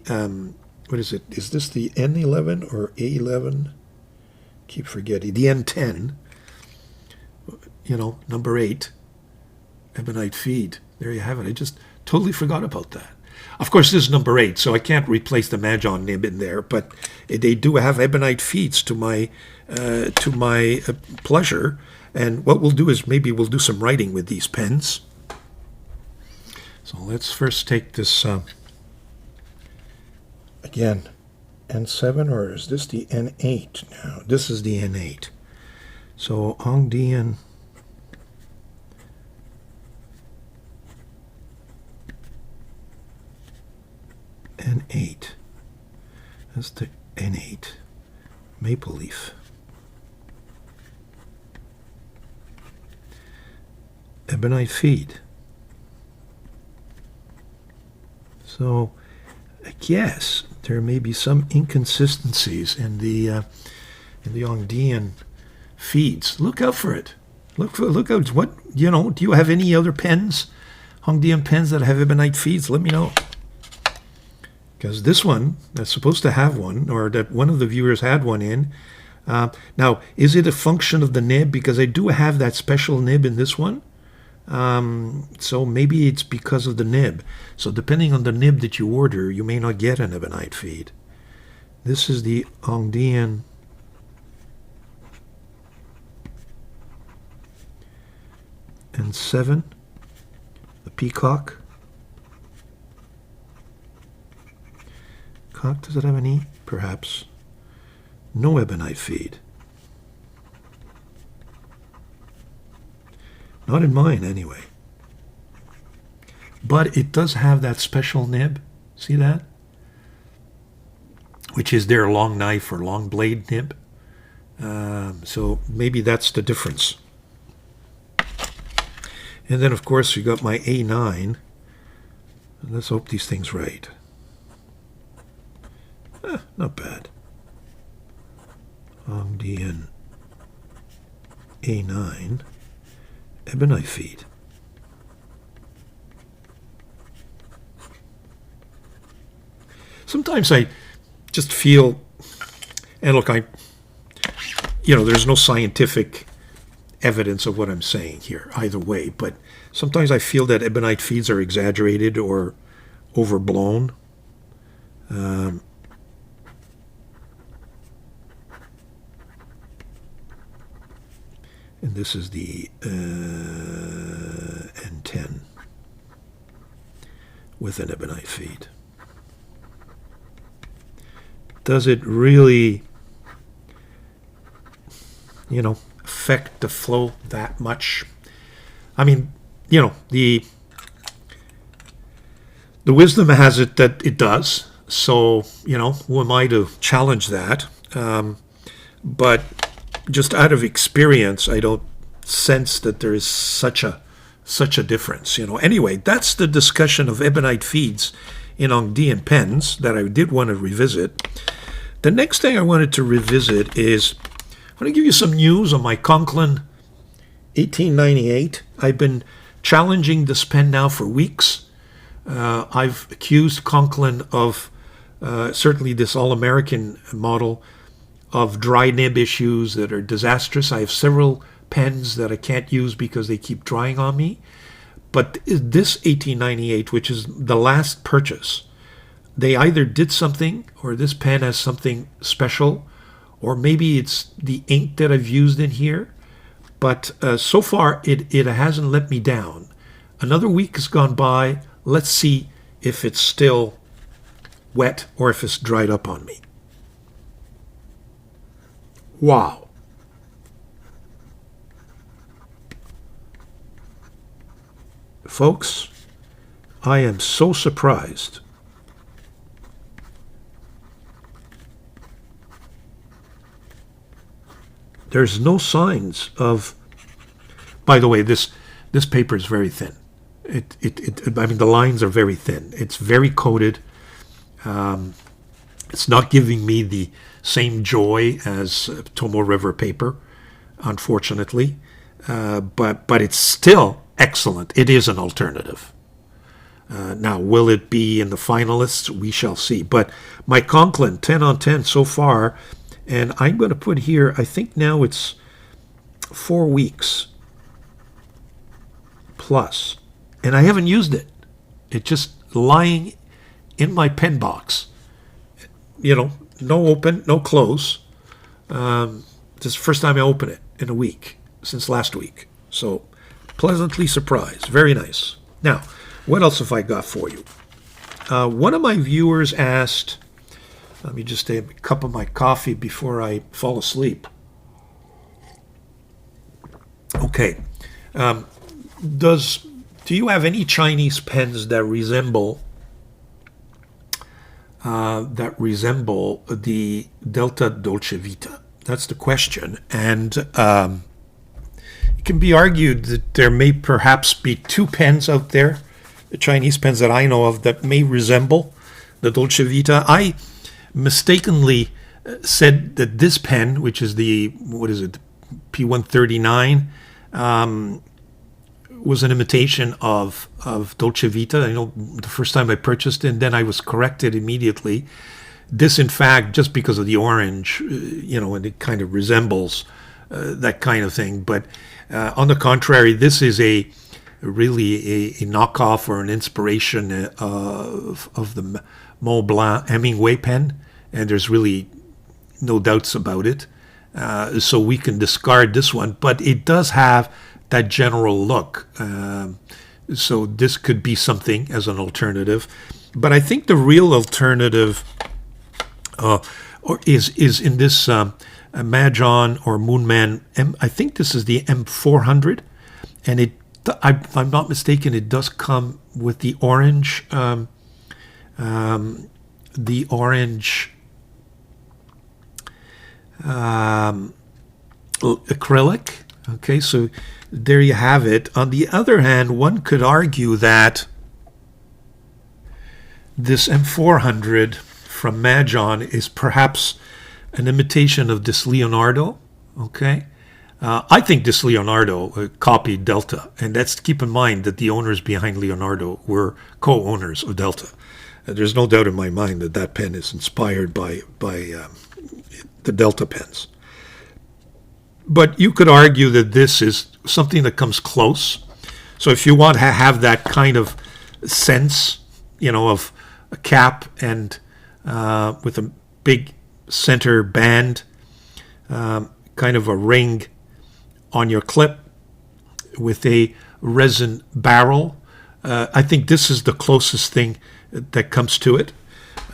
what is it? Is this the N11 or A11? Keep forgetting. The N10. Number 8, ebonite feed. There you have it. I just totally forgot about that. Of course, this is number 8, so I can't replace the Mahjong nib in there, but they do have ebonite feeds to my pleasure. And what we'll do is maybe we'll do some writing with these pens. So let's first take this, again, N7, or is this the N8 now? This is the N8. So Hungdian N8. That's the N8 maple leaf. Ebonite feed. So I guess there may be some inconsistencies in the Hungdian feeds. Look out for it. Look out. What, do you have any other pens, Hungdian pens, that have ebonite feeds? Let me know. Because this one, that's supposed to have one, or that one of the viewers had one in. Now, is it a function of the nib? Because I do have that special nib in this one. So maybe it's because of the nib. So depending on the nib that you order, you may not get an ebonite feed. This is the Hungdian N7, the peacock. Does it have any? Perhaps. No ebonite feed. Not in mine, anyway. But it does have that special nib. See that? Which is their long knife or long blade nib. So maybe that's the difference. And then, of course, you got my A9. Let's hope these things right. Not bad. Hungdian A9 ebonite feed. Sometimes I just feel, and look, there's no scientific evidence of what I'm saying here either way, but sometimes I feel that ebonite feeds are exaggerated or overblown. And this is the N10 with an ebonite feed. Does it really, affect the flow that much? I mean, the wisdom has it that it does. So, who am I to challenge that? But just out of experience, I don't sense that there is such a difference. Anyway, that's the discussion of ebonite feeds in Hungdian pens that I did want to revisit. The next thing I wanted to revisit is I want to give you some news on my Conklin 1898. I've been challenging this pen now for weeks. I've accused Conklin of, certainly this All-American model, of dry nib issues that are disastrous. I have several pens that I can't use because they keep drying on me. But this 1898, which is the last purchase, they either did something, or this pen has something special, or maybe it's the ink that I've used in here. But so far, it hasn't let me down. Another week has gone by. Let's see if it's still wet or if it's dried up on me. Wow. Folks, I am so surprised. There's no signs of, by the way, this paper is very thin. I mean, the lines are very thin. It's very coated. It's not giving me the same joy as Tomo River paper, unfortunately. But it's still excellent. It is an alternative. Now, will it be in the finalists? We shall see. But my Conklin, 10 on 10 so far. And I'm going to put here, I think now it's 4 weeks plus. And I haven't used it. It's just lying in my pen box. You know, no open, no close. This is the first time I open it in a week, since last week. So, pleasantly surprised. Very nice. Now, what else have I got for you? One of my viewers asked, let me just take a cup of my coffee before I fall asleep. Okay. Do you have any Chinese pens that resemble the Delta Dolce Vita? That's the question. And it can be argued that there may perhaps be 2 pens out there, the Chinese pens that I know of, that may resemble the Dolce Vita. I mistakenly said that this pen, which is the, what is it, P139, was an imitation of Dolce Vita. I know the first time I purchased it, and then I was corrected immediately. This, in fact, just because of the orange, and it kind of resembles that kind of thing. But on the contrary, this is really a knockoff or an inspiration of the MONTBLANC Hemingway pen, and there's really no doubts about it. So we can discard this one, but it does have that general look. So this could be something as an alternative. But I think the real alternative is in this Mahjong or Moonman. I think this is the M400, and if I'm not mistaken, it does come with the orange acrylic. Okay, so there you have it. On the other hand, one could argue that this M400 from Mahjong is perhaps an imitation of this Leonardo. Okay, I think this Leonardo copied Delta, and that's, keep in mind that the owners behind Leonardo were co-owners of Delta. There's no doubt in my mind that that pen is inspired by the Delta pens. But you could argue that this is something that comes close. So if you want to have that kind of sense, of a cap and with a big center band, kind of a ring on your clip with a resin barrel, I think this is the closest thing that comes to it.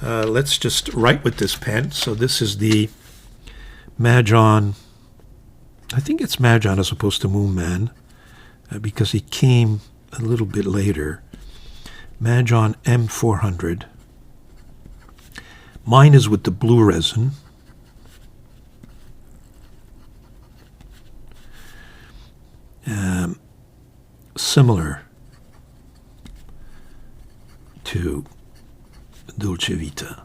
Let's just write with this pen. So this is the Mahjong. I think it's Mahjong as opposed to Moonman, because it came a little bit later. Mahjong M400. Mine is with the blue resin. Similar to Dolce Vita.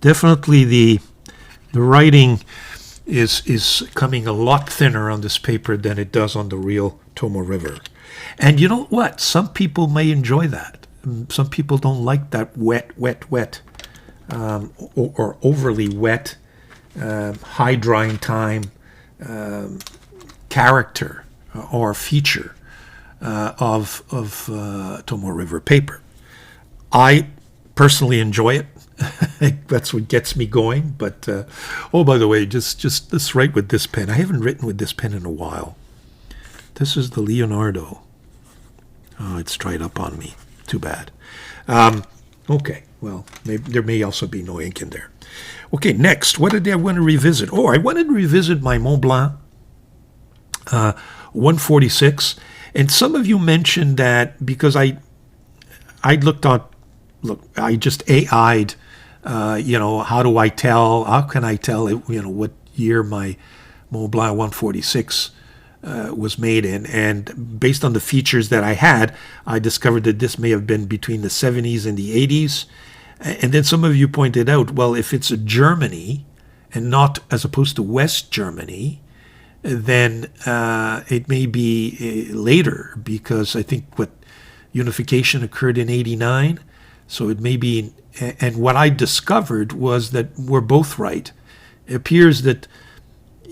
Definitely the writing is coming a lot thinner on this paper than it does on the real Tomo River. And you know what? Some people may enjoy that. Some people don't like that wet, or overly wet, high drying time character or feature of Tomo River paper. I personally enjoy it. That's what gets me going. But oh, by the way, just let's write with this pen. I haven't written with this pen in a while. This is the Leonardo. Oh, it's dried up on me. Too bad. Okay, well, there may also be no ink in there. Okay, next, what did I want to revisit? Oh, I wanted to revisit my Montblanc 146. And some of you mentioned that because I just AI'd, how do I tell, how can I tell, what year my Montblanc 146 was made in, and based on the features that I had, I discovered that this may have been between the 70s and the 80s. And then some of you pointed out, well, if it's a Germany and not as opposed to West Germany, then it may be later, because I think what unification occurred in 89, so it may be. And what I discovered was that we're both right. It appears that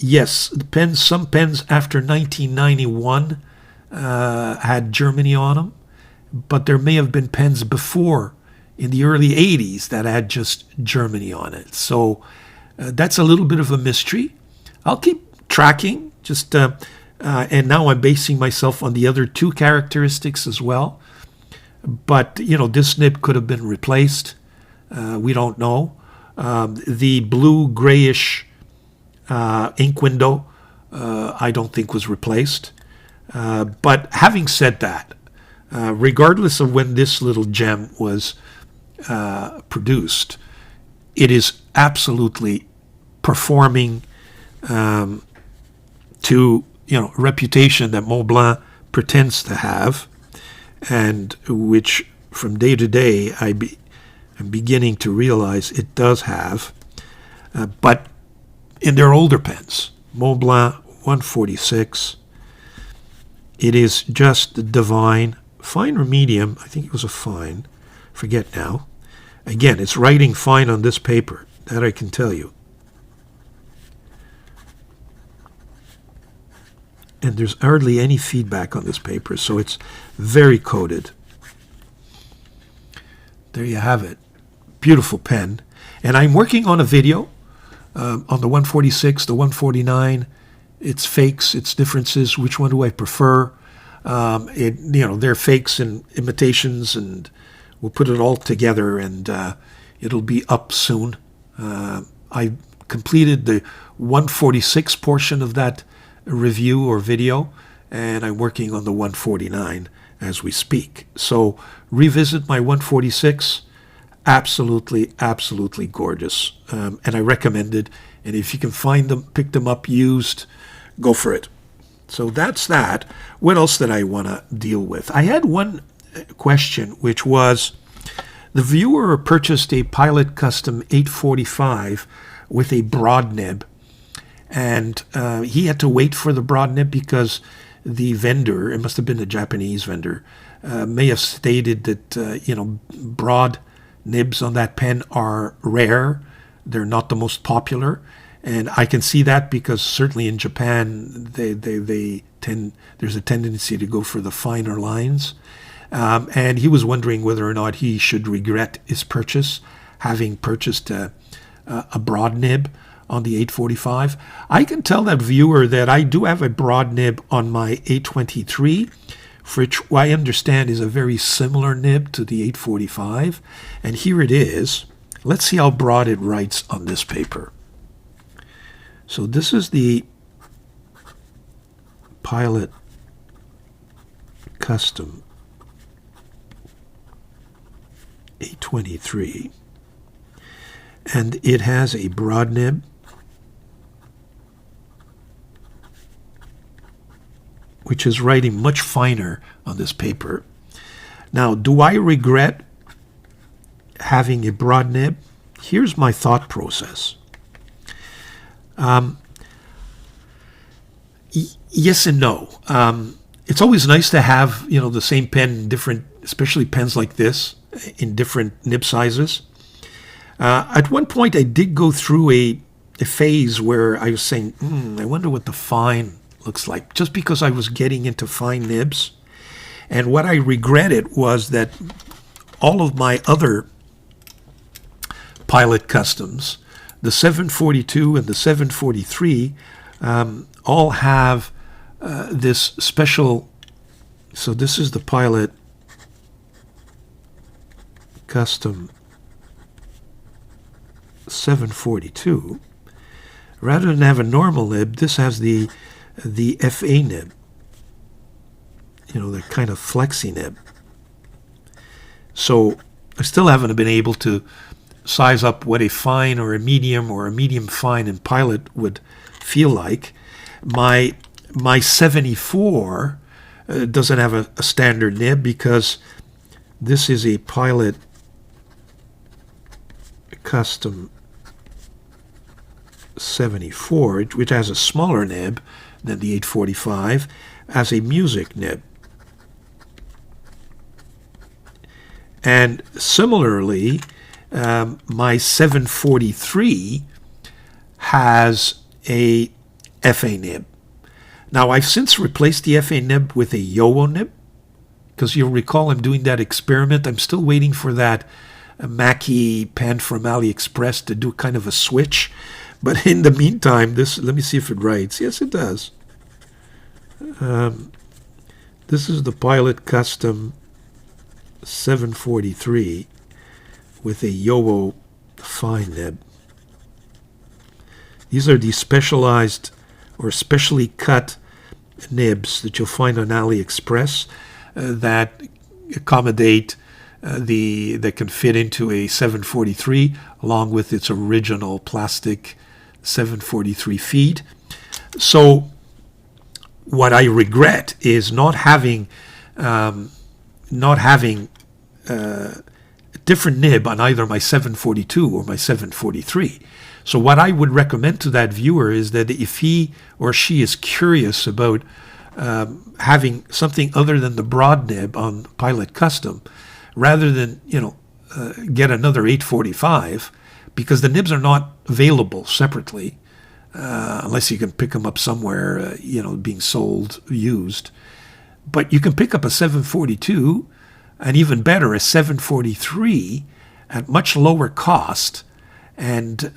yes, some pens after 1991 had Germany on them, but there may have been pens before in the early 80s that had just Germany on it. So that's a little bit of a mystery. I'll keep tracking, and now I'm basing myself on the other two characteristics as well. But, this nib could have been replaced. We don't know. The blue-grayish ink window, I don't think was replaced. But having said that, regardless of when this little gem was produced, it is absolutely performing to reputation that Montblanc pretends to have, and which from day to day I'm beginning to realize it does have. But in their older pens, Montblanc 146, it is just divine. Fine or medium, I think it was a fine, forget now. Again, it's writing fine on this paper, that I can tell you. And there's hardly any feedback on this paper, so it's very coated. There you have it. Beautiful pen. And I'm working on a video on the 146, the 149, its fakes, its differences. Which one do I prefer? They're fakes and imitations, and we'll put it all together, and it'll be up soon. I completed the 146 portion of that review or video, and I'm working on the 149 as we speak. So revisit my 146. Absolutely gorgeous, and I recommend it. And if you can find them, pick them up used, go for it. So that's that. What else did I want to deal with? I had one question, which was the viewer purchased a Pilot Custom 845 with a broad nib, and he had to wait for the broad nib because the vendor, it must have been a Japanese vendor, may have stated that broad nibs on that pen are rare. They're not the most popular, and I can see that because certainly in Japan they tend, there's a tendency to go for the finer lines. And he was wondering whether or not he should regret his purchase, having purchased a broad nib on the 845. I can tell that viewer that I do have a broad nib on my 823, which I understand is a very similar nib to the 845. And here it is. Let's see how broad it writes on this paper. So this is the Pilot Custom 823. And it has a broad nib, which is writing much finer on this paper. Now, do I regret having a broad nib? here's my thought process. Yes and no. It's always nice to have, the same pen in different, especially pens like this, in different nib sizes. At one point, I did go through a phase where I was saying, I wonder what the fine looks like, just because I was getting into fine nibs. And what I regretted was that all of my other Pilot Customs, the 742 and the 743, all have this special. So this is the Pilot Custom 742. Rather than have a normal nib, this has the FA nib. The kind of flexi nib. So I still haven't been able to size up what a fine or a medium fine in Pilot would feel like. My 74 doesn't have a standard nib because this is a Pilot Custom 74, which has a smaller nib than the 845, as a music nib. And similarly, my 743 has a FA nib. Now, I've since replaced the FA nib with a Yowo nib, because you'll recall I'm doing that experiment. I'm still waiting for that Mackie pen from AliExpress to do kind of a switch. But in the meantime, let me see if it writes. Yes, it does. This is the Pilot Custom 743 with a Yowo fine nib. These are the specialized or specially cut nibs that you'll find on AliExpress that accommodate that can fit into a 743 along with its original plastic 743 feet. So what I regret is not having a different nib on either my 742 or my 743. So what I would recommend to that viewer is that if he or she is curious about having something other than the broad nib on Pilot Custom, rather than get another 845, because the nibs are not available separately unless you can pick them up somewhere, being sold used. But you can pick up a 742, and even better, a 743 at much lower cost, and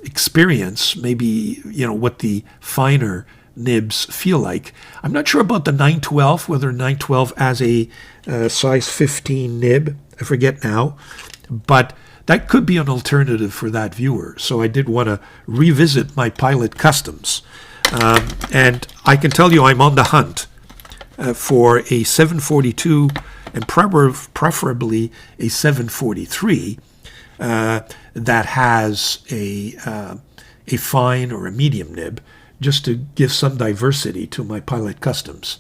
experience maybe what the finer nibs feel like. I'm not sure about the 912, whether 912 has a size 15 nib. I forget now, but that could be an alternative for that viewer. So I did want to revisit my Pilot Customs, and I can tell you I'm on the hunt for a 742 and preferably a 743 that has a fine or a medium nib, just to give some diversity to my Pilot Customs.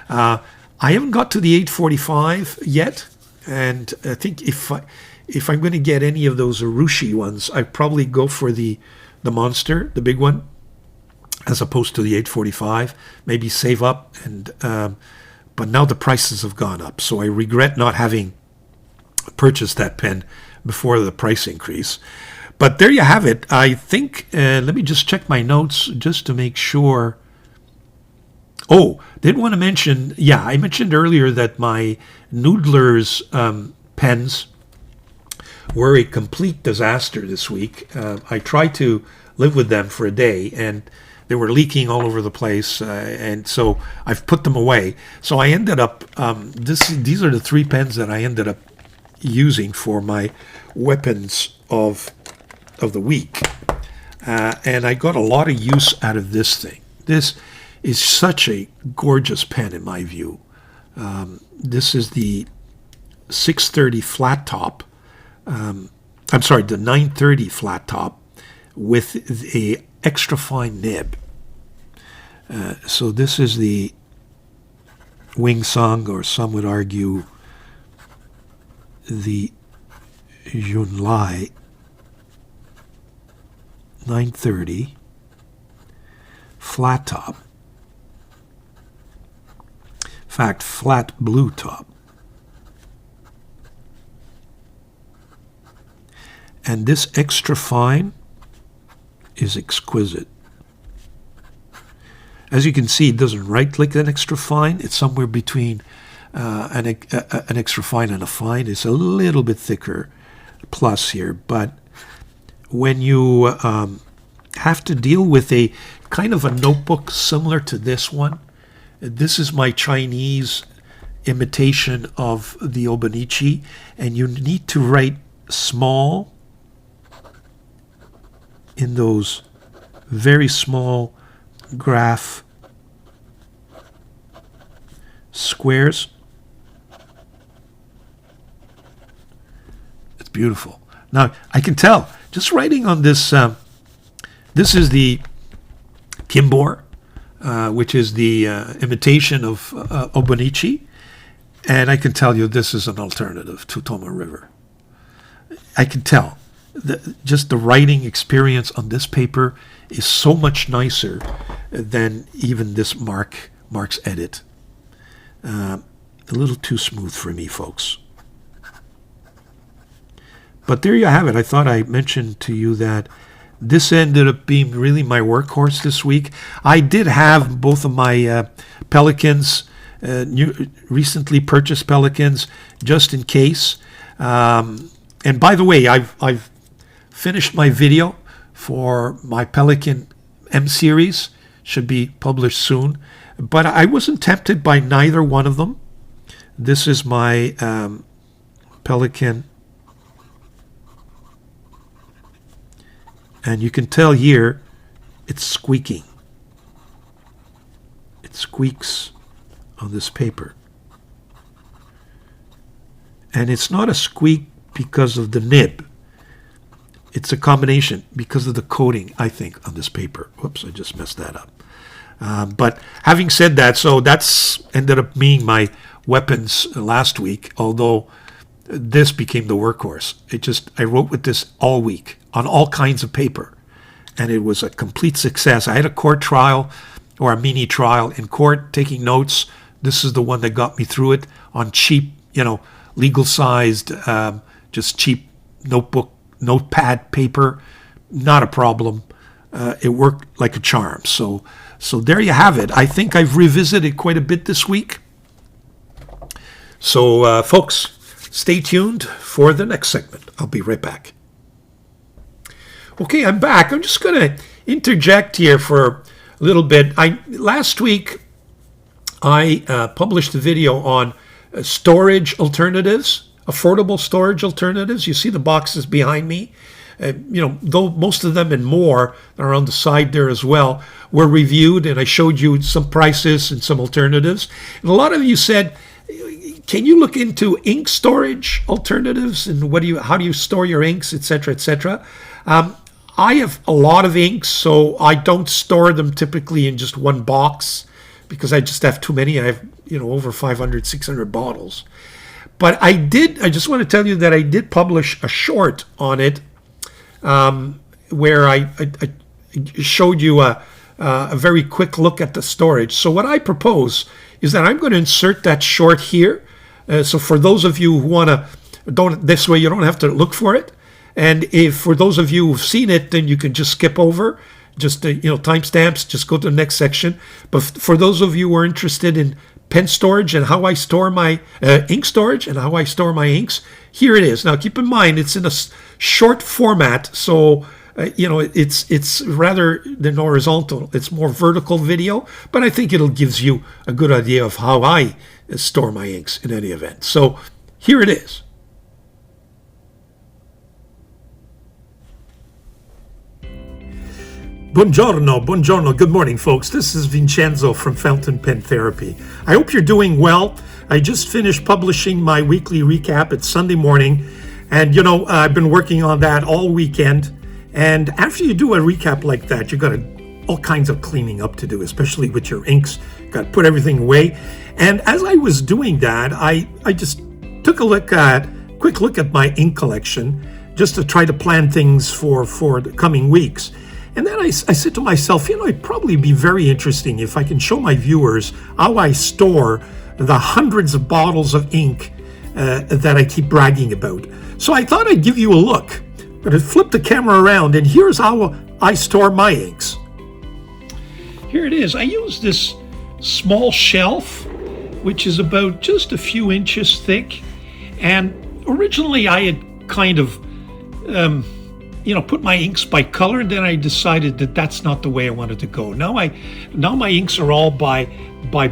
I haven't got to the 845 yet, and I think if I'm going to get any of those Urushi ones, I'd probably go for the Monster, the big one, as opposed to the 845. Maybe save up, and but now the prices have gone up, so I regret not having purchased that pen before the price increase. But there you have it. I think, let me just check my notes just to make sure. Oh, did want to mention, I mentioned earlier that my Noodler's pens were a complete disaster this week. I tried to live with them for a day, and they were leaking all over the place, and so I've put them away. So I ended up, these are the 3 pens that I ended up using for my weapons of the week, and I got a lot of use out of this thing. This is such a gorgeous pen in my view. This is the 630 flat top. The 930 flat top with a extra fine nib. So this is the Wing Sung, or some would argue the Junlai 930, flat top. In fact, flat blue top. And this extra fine is exquisite. As you can see, it doesn't write like an extra fine. It's somewhere between an extra fine and a fine. It's a little bit thicker plus here, but when you have to deal with a kind of a notebook similar to this one, this is my Chinese imitation of the Obonichi, and you need to write small in those very small graph squares. It's beautiful. Now, I can tell, just writing on this, this is the Kimbor, which is the imitation of Obonichi, and I can tell you this is an alternative to Toma River. I can tell. Just the writing experience on this paper is so much nicer than even this Mark's edit. A little too smooth for me, folks. But there you have it. I thought I mentioned to you that this ended up being really my workhorse this week. I did have both of my Pelicans, recently purchased Pelicans, just in case. And by the way, I've finished my video for my Pelican M series. Should be published soon. But I wasn't tempted by neither one of them. This is my Pelican. And you can tell here, it's squeaking. It squeaks on this paper. And it's not a squeak because of the nib. It's a combination because of the coating, I think, on this paper. Whoops, I just messed that up. But having said that, so that's ended up being my weapons last week, although this became the workhorse. I wrote with this all week on all kinds of paper, and it was a complete success. I had a court trial or a mini trial in court taking notes. This is the one that got me through it on cheap, legal sized, just cheap notepad paper. Not a problem. It worked like a charm. So there you have it. I think I've revisited quite a bit this week. So folks, stay tuned for the next segment. I'll be right back. Okay, I'm back. I'm just going to interject here for a little bit. Last week, I published a video on storage alternatives, affordable storage alternatives. You see the boxes behind me. Though most of them and more are on the side there as well, were reviewed, and I showed you some prices and some alternatives. And a lot of you said, can you look into ink storage alternatives, and how do you store your inks, etc., etc.? I have a lot of inks, so I don't store them typically in just one box because I just have too many. I have over 500, 600 bottles. But I just want to tell you that I did publish a short on it, where I showed you a very quick look at the storage. So what I propose is that I'm going to insert that short here. So for those of you who this way you don't have to look for it. And if for those of you who've seen it, then you can just skip over, just timestamps, just go to the next section. But for those of you who are interested in pen storage and how I store my ink storage and how I store my inks, here it is. Now keep in mind it's in a short format, so it's rather than horizontal, it's more vertical video, but I think it'll gives you a good idea of how I store my inks in any event. So here it is. Buongiorno, good morning, folks. This is Vincenzo from Fountain Pen Therapy. I hope you're doing well. I just finished publishing my weekly recap. It's Sunday morning, and I've been working on that all weekend. And after you do a recap like that, you got all kinds of cleaning up to do, especially with your inks. Got to put everything away. And as I was doing that, I just took a quick look at my ink collection just to try to plan things for the coming weeks. And then I said to myself, it'd probably be very interesting if I can show my viewers how I store the hundreds of bottles of ink that I keep bragging about. So I thought I'd give you a look. But I flipped the camera around, and here's how I store my inks. Here it is. I use this small shelf, which is about just a few inches thick. And originally I had kind of, put my inks by color, and then I decided that that's not the way I wanted to go. Now my inks are all by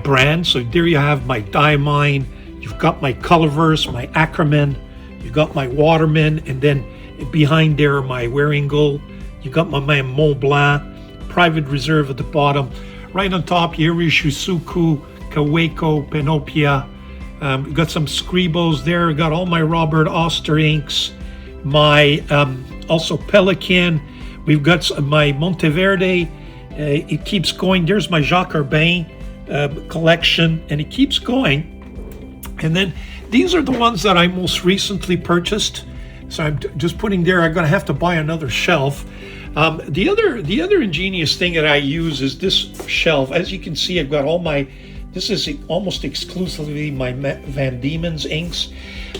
brand. So there you have my Diamine, you've got my Colorverse, my Ackerman, you've got my Waterman, and then behind there my Waringal, you got my MONTBLANC, Private Reserve at the bottom. Right on top, Ivory, Shusuku, Kaweko, Panopia. We've got some Scribbles there. We've got all my Robert Oster inks, my also Pelican. We've got my Monteverde. It keeps going. There's my Jacques Herbin collection, and it keeps going. And then these are the ones that I most recently purchased. So I'm just putting there. I'm going to have to buy another shelf. The other ingenious thing that I use is this shelf. As you can see, I've got all my. This is almost exclusively my Van Diemen's inks.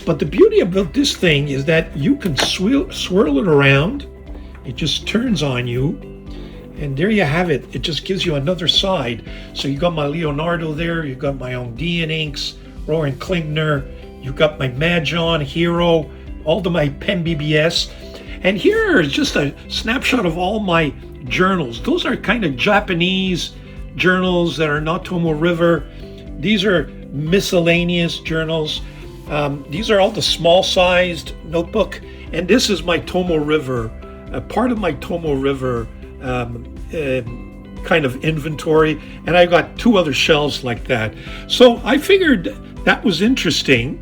But the beauty about this thing is that you can swirl it around. It just turns on you. And there you have it. It just gives you another side. So you got my Leonardo there. You've got my Undian inks, Rowan Klingner. You've got my Majon, Hero, all my Pen BBS. And here is just a snapshot of all my journals. Those are kind of Japanese journals that are not Tomoe River. These are miscellaneous journals. These are all the small-sized notebook. And this is my Tomoe River, part of my Tomoe River kind of inventory. And I got two other shelves like that. So I figured that was interesting.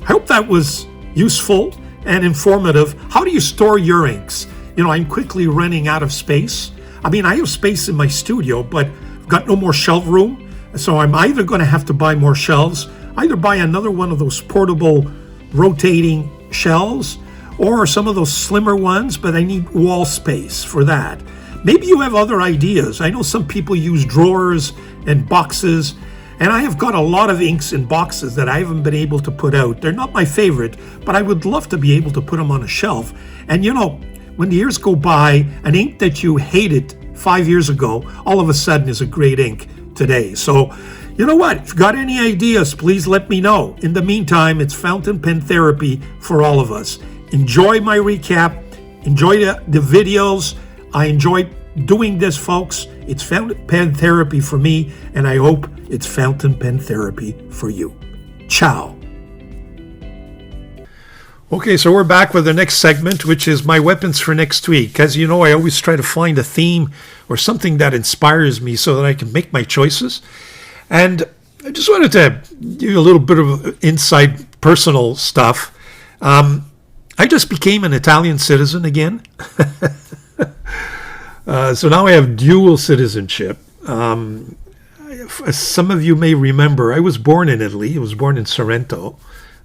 I hope that was useful and informative. How do you store your inks? I'm quickly running out of space. I mean, I have space in my studio, but I've got no more shelf room. So I'm either going to have to buy more shelves, either buy another one of those portable rotating shelves, or some of those slimmer ones, but I need wall space for that. Maybe you have other ideas. I know some people use drawers and boxes, and I have got a lot of inks in boxes that I haven't been able to put out. They're not my favorite, but I would love to be able to put them on a shelf. And when the years go by, an ink that you hated 5 years ago, all of a sudden is a great ink today. So, you know what? If you've got any ideas, please let me know. In the meantime, it's fountain pen therapy for all of us. Enjoy my recap. Enjoy the videos. I enjoy doing this, folks. It's fountain pen therapy for me, and I hope it's fountain pen therapy for you. Ciao. Okay, so we're back with the next segment, which is my weapons for next week. As you know, I always try to find a theme or something that inspires me so that I can make my choices. And I just wanted to give you a little bit of inside personal stuff. I just became an Italian citizen again. So now I have dual citizenship. Some of you may remember, I was born in Italy. I was born in Sorrento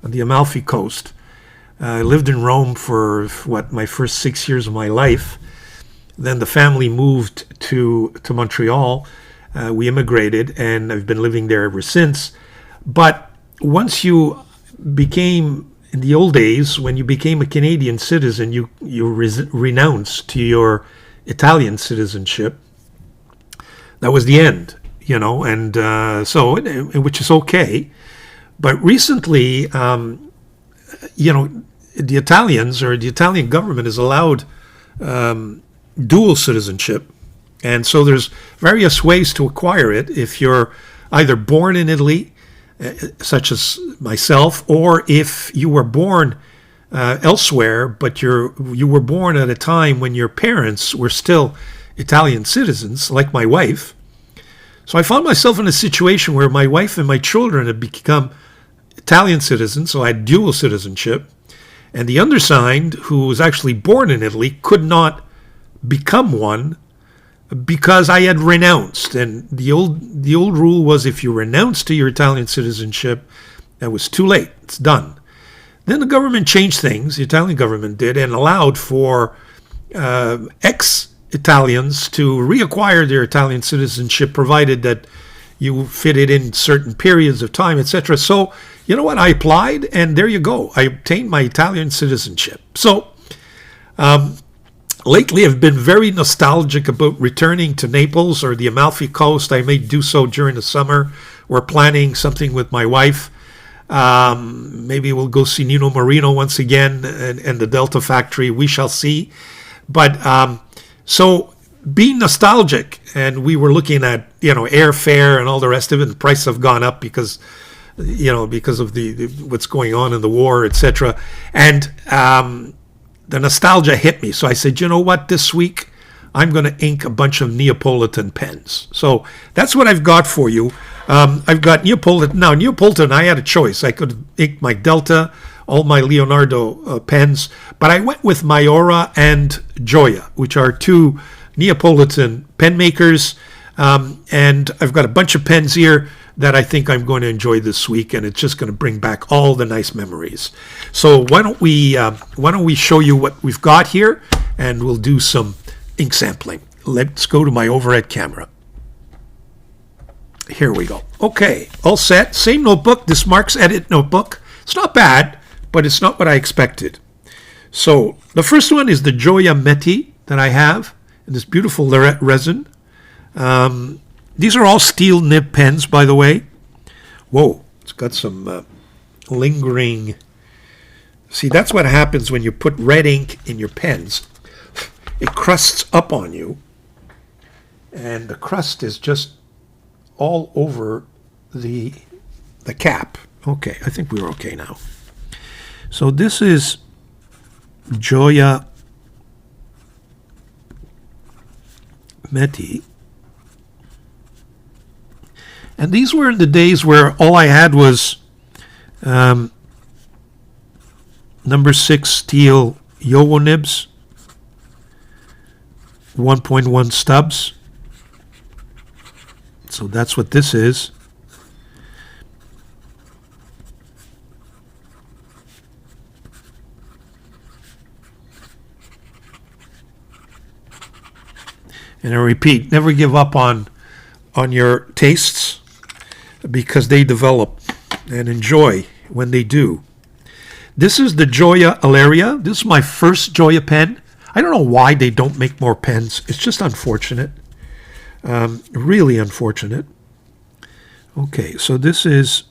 on the Amalfi Coast. I lived in Rome for, my first 6 years of my life. Then the family moved to Montreal. We immigrated, and I've been living there ever since. But once you became, in the old days, when you became a Canadian citizen, you renounced to your Italian citizenship. That was the end, and which is okay. But recently, the Italians or the Italian government has allowed dual citizenship. And so there's various ways to acquire it if you're either born in Italy, such as myself, or if you were born elsewhere, but you were born at a time when your parents were still Italian citizens, like my wife. So I found myself in a situation where my wife and my children had become Italian citizens, so I had dual citizenship. And the undersigned, who was actually born in Italy, could not become one because I had renounced. And the old rule was if you renounce to your Italian citizenship, that was too late. It's done. Then the government changed things, the Italian government did, and allowed for Italians to reacquire their Italian citizenship, provided that you fit it in certain periods of time, etc. So, you know what? I applied, and there you go. I obtained my Italian citizenship. So, lately I've been very nostalgic about returning to Naples or the Amalfi Coast. I may do so during the summer. We're planning something with my wife. Maybe we'll go see Nino Marino once again and the Delta factory. We shall see. But so being nostalgic, and we were looking at, airfare and all the rest of it. The prices have gone up because of the what's going on in the war, etc. And the nostalgia hit me. So I said, you know what, this week I'm going to ink a bunch of Neapolitan pens. So that's what I've got for you. I've got Neapolitan. Now, Neapolitan, I had a choice. I could ink my Delta, all my Leonardo pens, but I went with Maiora and Gioia, which are two Neapolitan pen makers. And I've got a bunch of pens here that I think I'm going to enjoy this week, and it's just going to bring back all the nice memories. So why don't we show you what we've got here, and we'll do some ink sampling. Let's go to my overhead camera. Here we go. Okay, all set. Same notebook. This Mark's Edit notebook. It's not bad, but it's not what I expected. So the first one is the Gioia Metti that I have in this beautiful resin. These are all steel nib pens, by the way. Whoa, it's got some lingering. See, that's what happens when you put red ink in your pens. It crusts up on you, and the crust is just all over the cap. Okay, I think we're okay now. So this is Gioia Metti. And these were in the days where all I had was number 6 steel Yowo nibs, 1.1 stubs. So that's what this is. And I repeat, never give up on your tastes, because they develop, and enjoy when they do. This is the Gioia Alleria. This is my first Gioia pen. I don't know why they don't make more pens. It's just unfortunate. Really unfortunate. Okay, so this is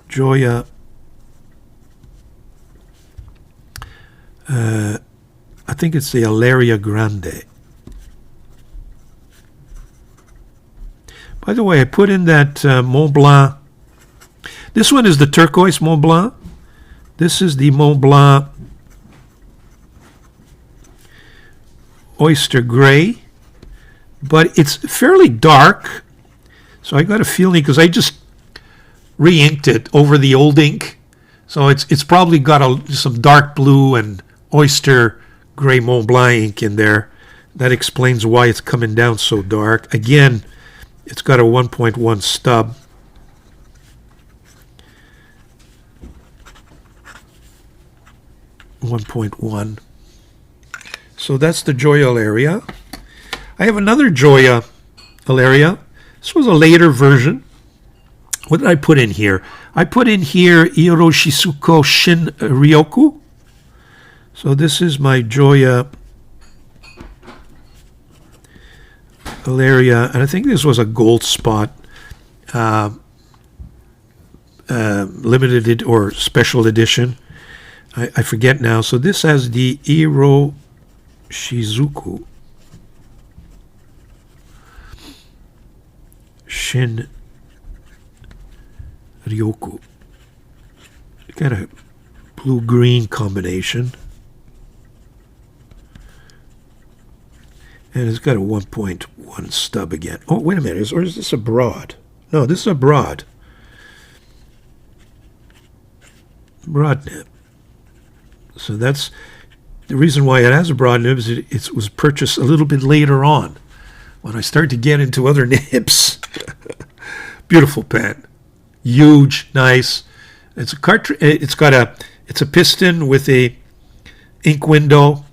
Gioia. I think it's the Alleria Grande. By the way, I put in that Montblanc. This one is the turquoise Montblanc. This is the Montblanc Oyster Gray. But it's fairly dark. So I got a feeling, because I just re-inked it over the old ink. So it's probably got some dark blue and oyster gray Montblanc ink in there. That explains why it's coming down so dark. Again, it's got a 1.1 stub. So that's the Gioia Alleria. I have another Gioia Alleria. This was a later version. What did I put in here? I put in here Iroshizuko Shin Ryoku. So this is my Gioia Alleria, and I think this was a gold spot, limited or special edition. I forget now. So this has the Iroshizuku Shin Ryoku. Got a blue-green combination. And it's got a 1.1 stub again. Oh, wait a minute. Or is this a broad? No, this is a broad. Broad nib. So that's the reason why it has a broad nib. Is it was purchased a little bit later on, when I started to get into other nibs. Beautiful pen. Huge, nice. It's a cartridge. It's a piston with a ink window.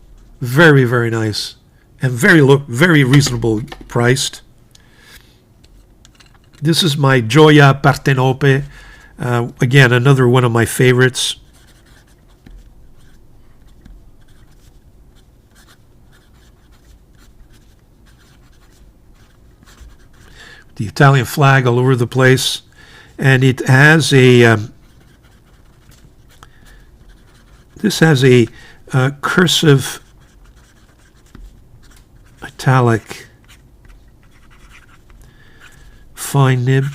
Very, very nice. and very reasonable priced. This is my Gioia Partenope. Again, another one of my favorites. The Italian flag all over the place, and it has a this has a cursive italic fine nib.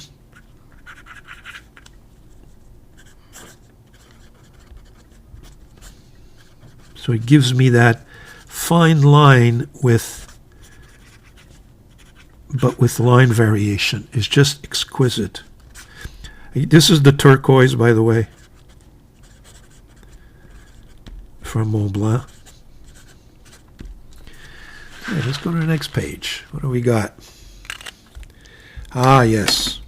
So it gives me that fine line but with line variation. Is just exquisite. This is the turquoise, by the way, from Montblanc. Okay, let's go to the next page. What do we got? Ah, yes.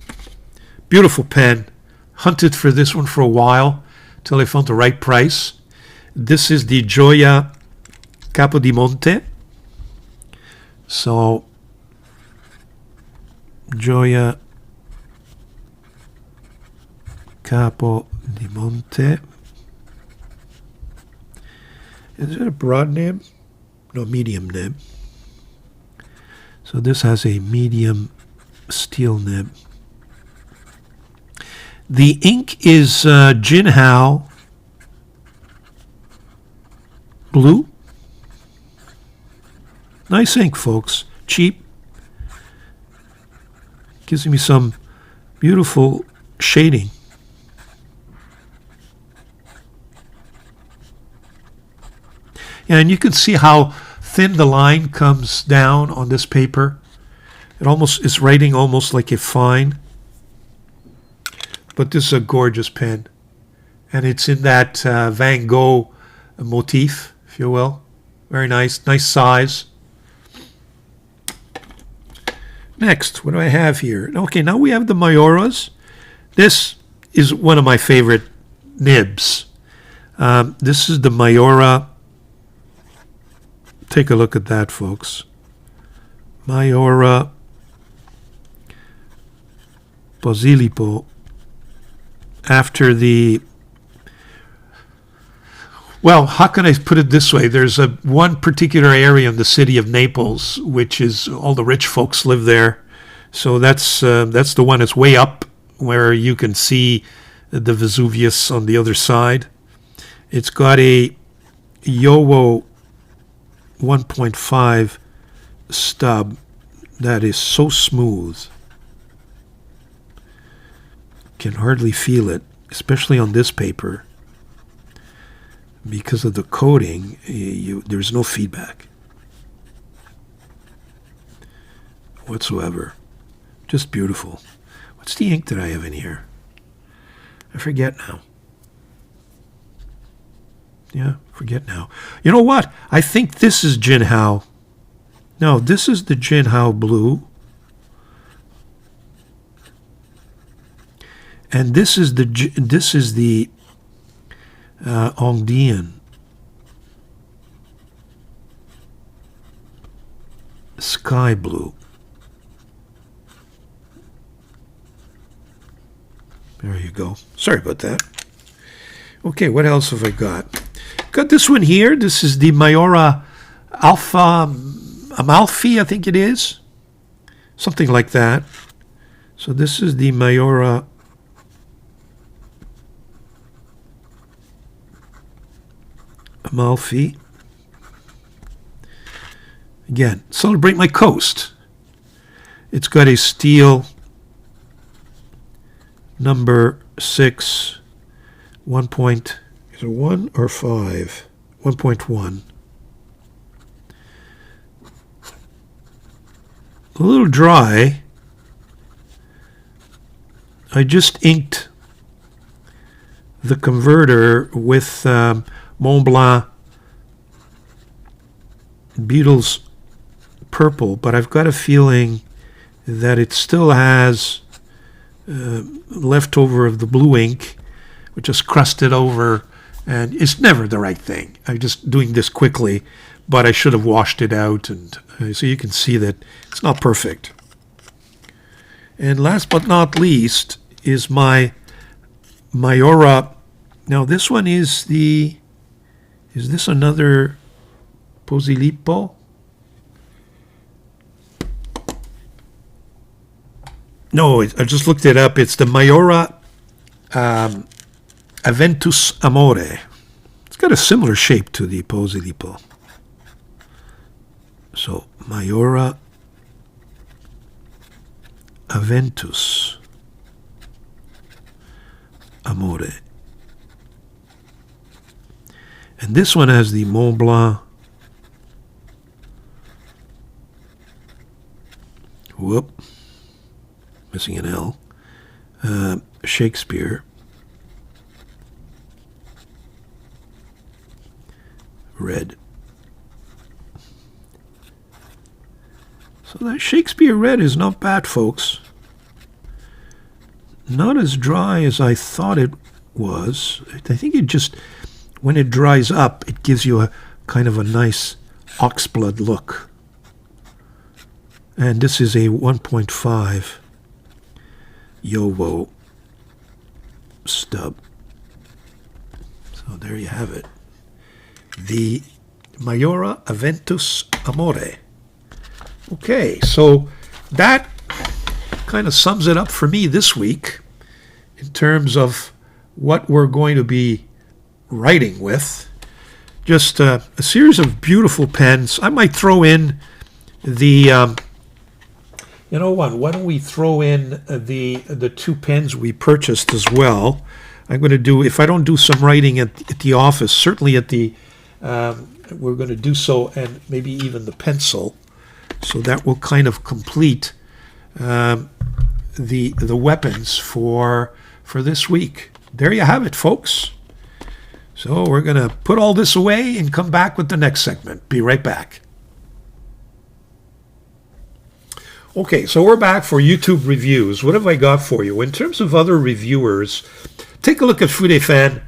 Beautiful pen. Hunted for this one for a while till I found the right price. This is the Gioia Capodimonte. So, Gioia Capodimonte. Is it a broad nib? No, medium nib. So this has a medium steel nib. The ink is Jinhao blue. Nice ink, folks. Cheap. Gives me some beautiful shading. Yeah, and you can see how thin the line comes down on this paper. It almost is writing almost like a fine. But this is a gorgeous pen. And it's in that Van Gogh motif, if you will. Very nice. Nice size. Next, what do I have here? Okay, now we have the Mayoras. This is one of my favorite nibs. This is the Mayora. Take a look at that, folks. Mayora Posillipo. After the... Well, how can I put it this way? There's one particular area in the city of Naples, which is all the rich folks live there. So that's the one that's way up, where you can see the Vesuvius on the other side. It's got a Yowo 1.5 stub that is so smooth. Can hardly feel it, especially on this paper. Because of the coating, there's no feedback whatsoever. Just beautiful. What's the ink that I have in here? I forget now. Yeah, forget now. You know what? I think this is Jinhao. No, this is the Jinhao blue. And this is the Ongdian sky blue. There you go. Sorry about that. Okay, what else have I got? Got this one here. This is the Mayora Alpha Amalfi, I think it is. Something like that. So this is the Mayora Amalfi. Again, celebrate my coast. It's got a steel number 6, 1 point, is it 1 or 5? 1.1. A little dry. I just inked the converter with Montblanc Beetle's purple, but I've got a feeling that it still has leftover of the blue ink, which is crusted over And it's never the right thing. I'm just doing this quickly, but I should have washed it out. And so you can see that it's not perfect. And last but not least is my Mayora. Now this one is is this another Posilipo? No, I just looked it up. It's the Mayora Aventus Amore. It's got a similar shape to the Posilipo. So Mayora Aventus Amore. And this one has the Montblanc. Whoop. Missing an L. Shakespeare. Red. So that Shakespeare Red is not bad, folks. Not as dry as I thought it was. I think it just, when it dries up, it gives you a kind of a nice oxblood look. And this is a 1.5 Yovo stub. So there you have it. The Mayora Aventus Amore. Okay, so that kind of sums it up for me this week in terms of what we're going to be writing with. Just a series of beautiful pens. I might throw in the you know what? Why don't we throw in the two pens we purchased as well? I'm going to do, if I don't do some writing at the office, certainly at the we're going to do so, and maybe even the pencil. So that will kind of complete the weapons for this week. There you have it, folks. So we're going to put all this away and come back with the next segment. Be right back. Okay, so we're back for YouTube reviews. What have I got for you? In terms of other reviewers, take a look at Fulin.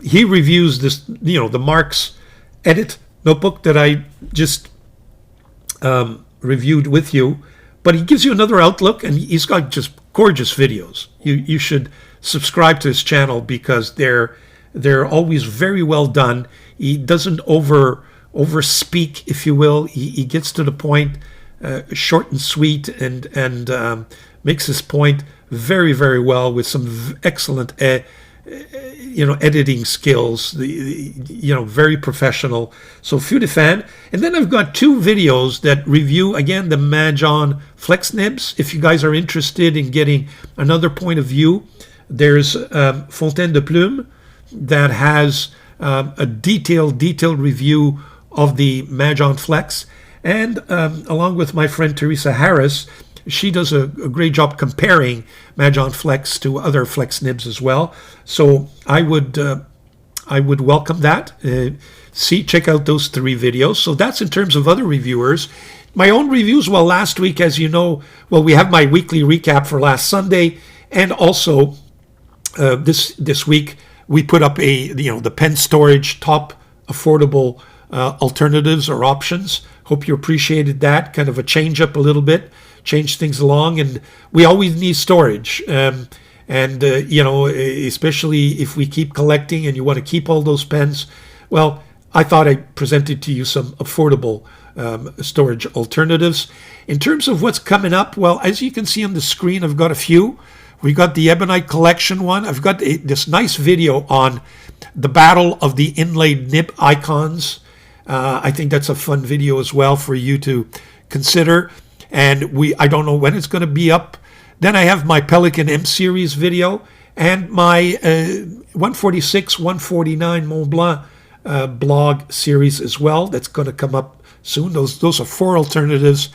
He reviews this, the Marx Edit notebook that I just reviewed with you. But he gives you another outlook, and he's got just gorgeous videos. You should subscribe to his channel because they're always very well done. He doesn't overspeak, if you will. He gets to the point, short and sweet, and makes his point very, very well with some excellent editing skills, very professional. So Fulin. And then I've got two videos that review, again, the Majon Flex Nibs. If you guys are interested in getting another point of view, there's Fontaine de Plume that has a detailed review of the Majon Flex. And along with my friend Teresa Harris, she does a great job comparing Majon Flex to other Flex Nibs as well. So I would welcome that. Check out those three videos. So that's in terms of other reviewers. My own reviews, well, last week, as you know, we have my weekly recap for last Sunday, and also this week we put up the pen storage top affordable alternatives or options. Hope you appreciated that. Kind of a change up a little bit, change things along, and we always need storage. Especially if we keep collecting and you want to keep all those pens, well, I thought I presented to you some affordable storage alternatives. In terms of what's coming up, well, as you can see on the screen, I've got a few. We got the Ebonite Collection one. I've got this nice video on the battle of the inlaid nib icons. I think that's a fun video as well for you to consider. And I don't know when it's going to be up. Then I have my Pelican M series video and my 146, 149 Montblanc blog series as well. That's going to come up soon. Those are four alternatives.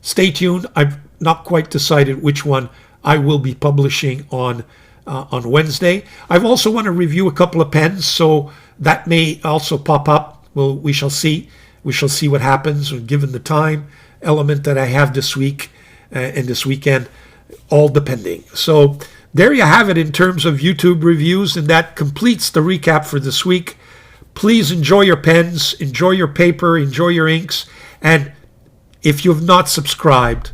Stay tuned. I've not quite decided which one I will be publishing on Wednesday. I also want to review a couple of pens, so that may also pop up. Well, we shall see. We shall see what happens given the time element that I have this week and this weekend, all depending. So there you have it in terms of YouTube reviews, and that completes the recap for this week. Please enjoy your pens, enjoy your paper, enjoy your inks, and if you have not subscribed,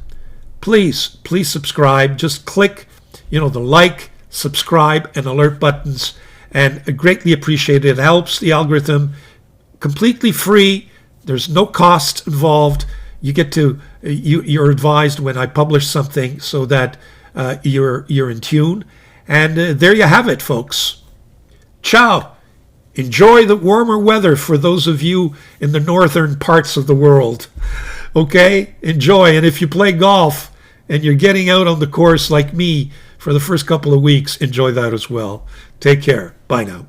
please subscribe. Just click, the like, subscribe, and alert buttons, and I greatly appreciate it. It helps the algorithm. Completely free. There's no cost involved. You get to you're advised when I publish something so that you're in tune. And there you have it, folks. Ciao. Enjoy the warmer weather for those of you in the northern parts of the world. Okay? Enjoy. And if you play golf and you're getting out on the course like me for the first couple of weeks, enjoy that as well. Take care. Bye now.